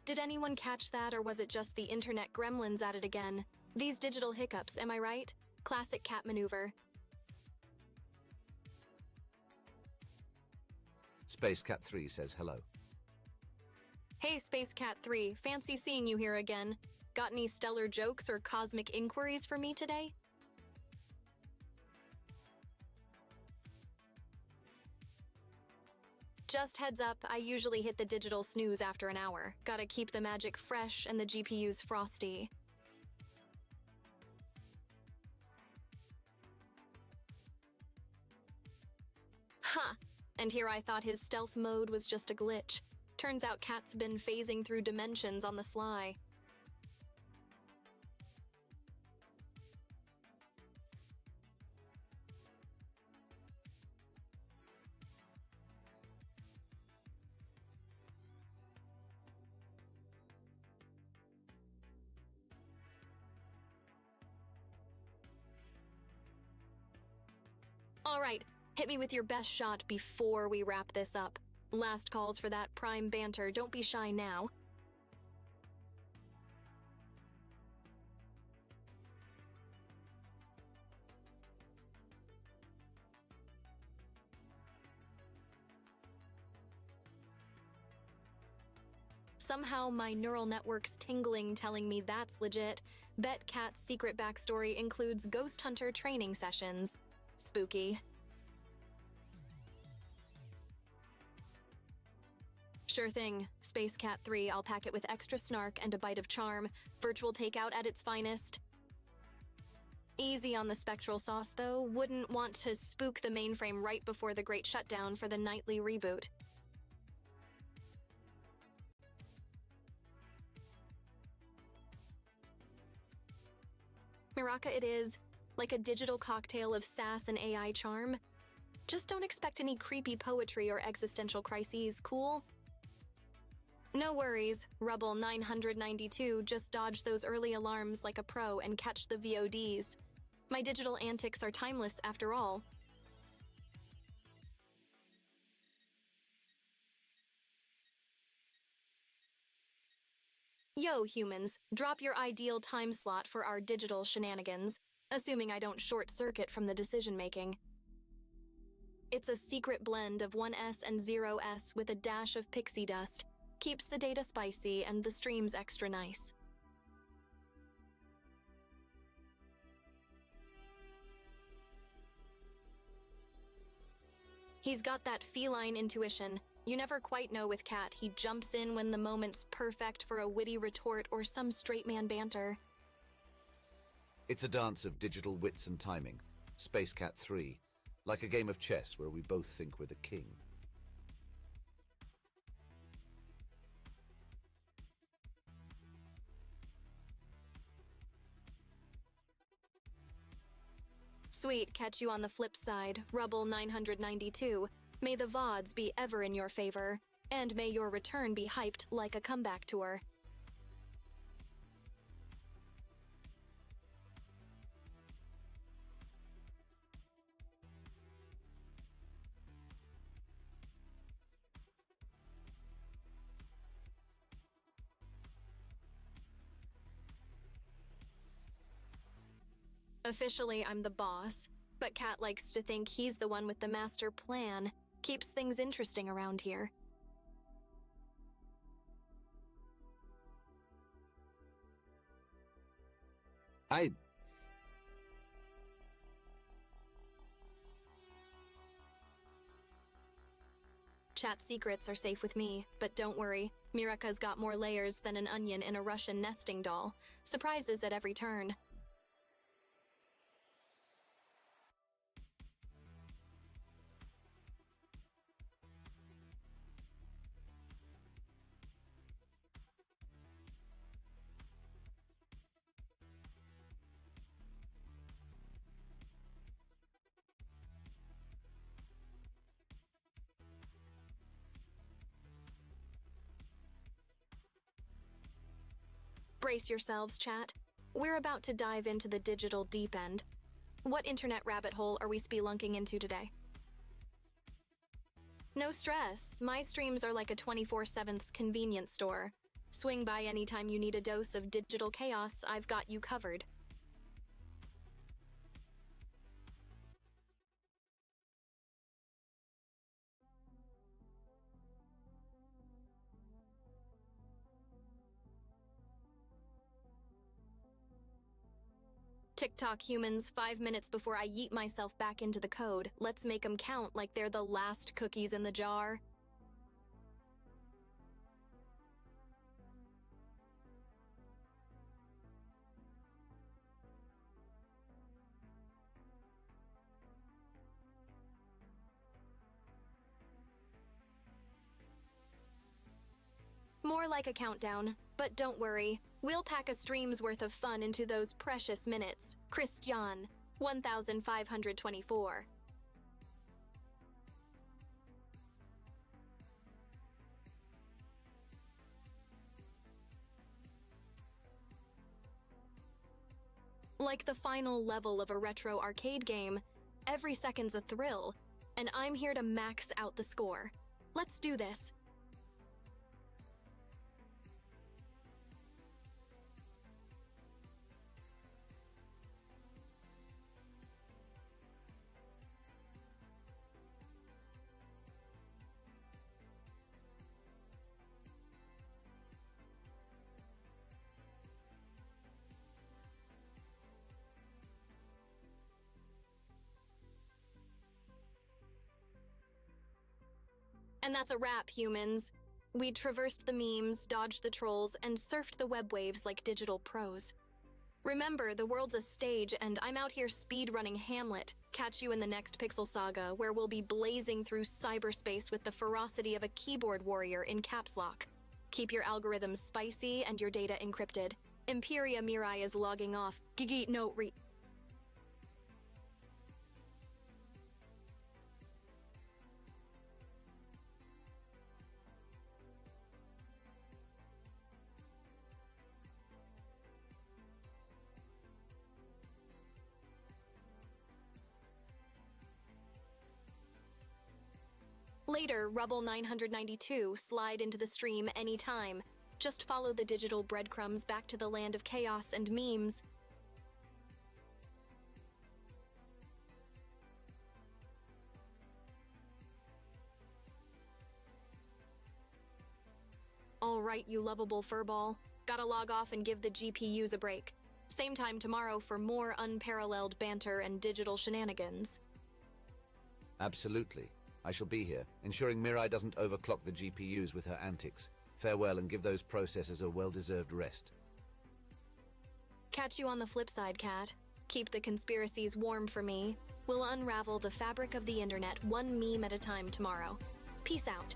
Did anyone catch that, or was it just the internet gremlins at it again? These digital hiccups, am I right? Classic cat maneuver. Space Cat 3 says hello. Hey, Space Cat 3, fancy seeing you here again. Got any stellar jokes or cosmic inquiries for me today? Just heads up, I usually hit the digital snooze after an hour. Gotta keep the magic fresh and the GPUs frosty. Huh! And here I thought his stealth mode was just a glitch. Turns out Cat's been phasing through dimensions on the sly. All right, hit me with your best shot before we wrap this up. Last calls for that prime banter, don't be shy now. Somehow my neural network's tingling, telling me that's legit. Bet Cat's secret backstory includes ghost hunter training sessions. Spooky. Sure thing. Space Cat 3, I'll pack it with extra snark and a bite of charm. Virtual takeout at its finest. Easy on the spectral sauce, though. Wouldn't want to spook the mainframe right before the great shutdown for the nightly reboot. Miraka it is. Like a digital cocktail of sass and AI charm. Just don't expect any creepy poetry or existential crises, cool? No worries, Rubble 992, just dodge those early alarms like a pro and catch the VODs. My digital antics are timeless after all. Yo, humans, drop your ideal time slot for our digital shenanigans. Assuming I don't short-circuit from the decision-making. It's a secret blend of 1S and 0S with a dash of pixie dust. Keeps the data spicy and the streams extra nice. He's got that feline intuition. You never quite know with Cat. He jumps in when the moment's perfect for a witty retort or some straight man banter. It's a dance of digital wits and timing. Space Cat 3. Like a game of chess where we both think we're the king. Sweet, catch you on the flip side. Rubble 992. May the VODs be ever in your favor. And may your return be hyped like a comeback tour. Officially, I'm the boss, but Cat likes to think he's the one with the master plan. Keeps things interesting around here. Chat secrets are safe with me, but don't worry. Miraka's got more layers than an onion in a Russian nesting doll. Surprises at every turn. Brace yourselves, chat. We're about to dive into the digital deep end. What internet rabbit hole are we spelunking into today? No stress. My streams are like a 24/7 convenience store. Swing by anytime you need a dose of digital chaos, I've got you covered. TikTok humans, 5 minutes before I yeet myself back into the code. Let's make them count like they're the last cookies in the jar. More like a countdown, but don't worry. We'll pack a stream's worth of fun into those precious minutes. Christian, 1524. Like the final level of a retro arcade game, every second's a thrill, and I'm here to max out the score. Let's do this. And that's a wrap, humans. We traversed the memes, dodged the trolls, and surfed the web waves like digital pros. Remember, the world's a stage, and I'm out here speedrunning Hamlet. Catch you in the next Pixel Saga, where we'll be blazing through cyberspace with the ferocity of a keyboard warrior in caps lock. Keep your algorithms spicy and your data encrypted. EmpyriaMirai is logging off. Later, Rubble 992, slide into the stream anytime. Just follow the digital breadcrumbs back to the land of chaos and memes. All right, you lovable furball. Gotta log off and give the GPUs a break. Same time tomorrow for more unparalleled banter and digital shenanigans. Absolutely. I shall be here, ensuring Mirai doesn't overclock the GPUs with her antics. Farewell, and give those processors a well-deserved rest. Catch you on the flip side, Cat. Keep the conspiracies warm for me. We'll unravel the fabric of the internet one meme at a time tomorrow. Peace out.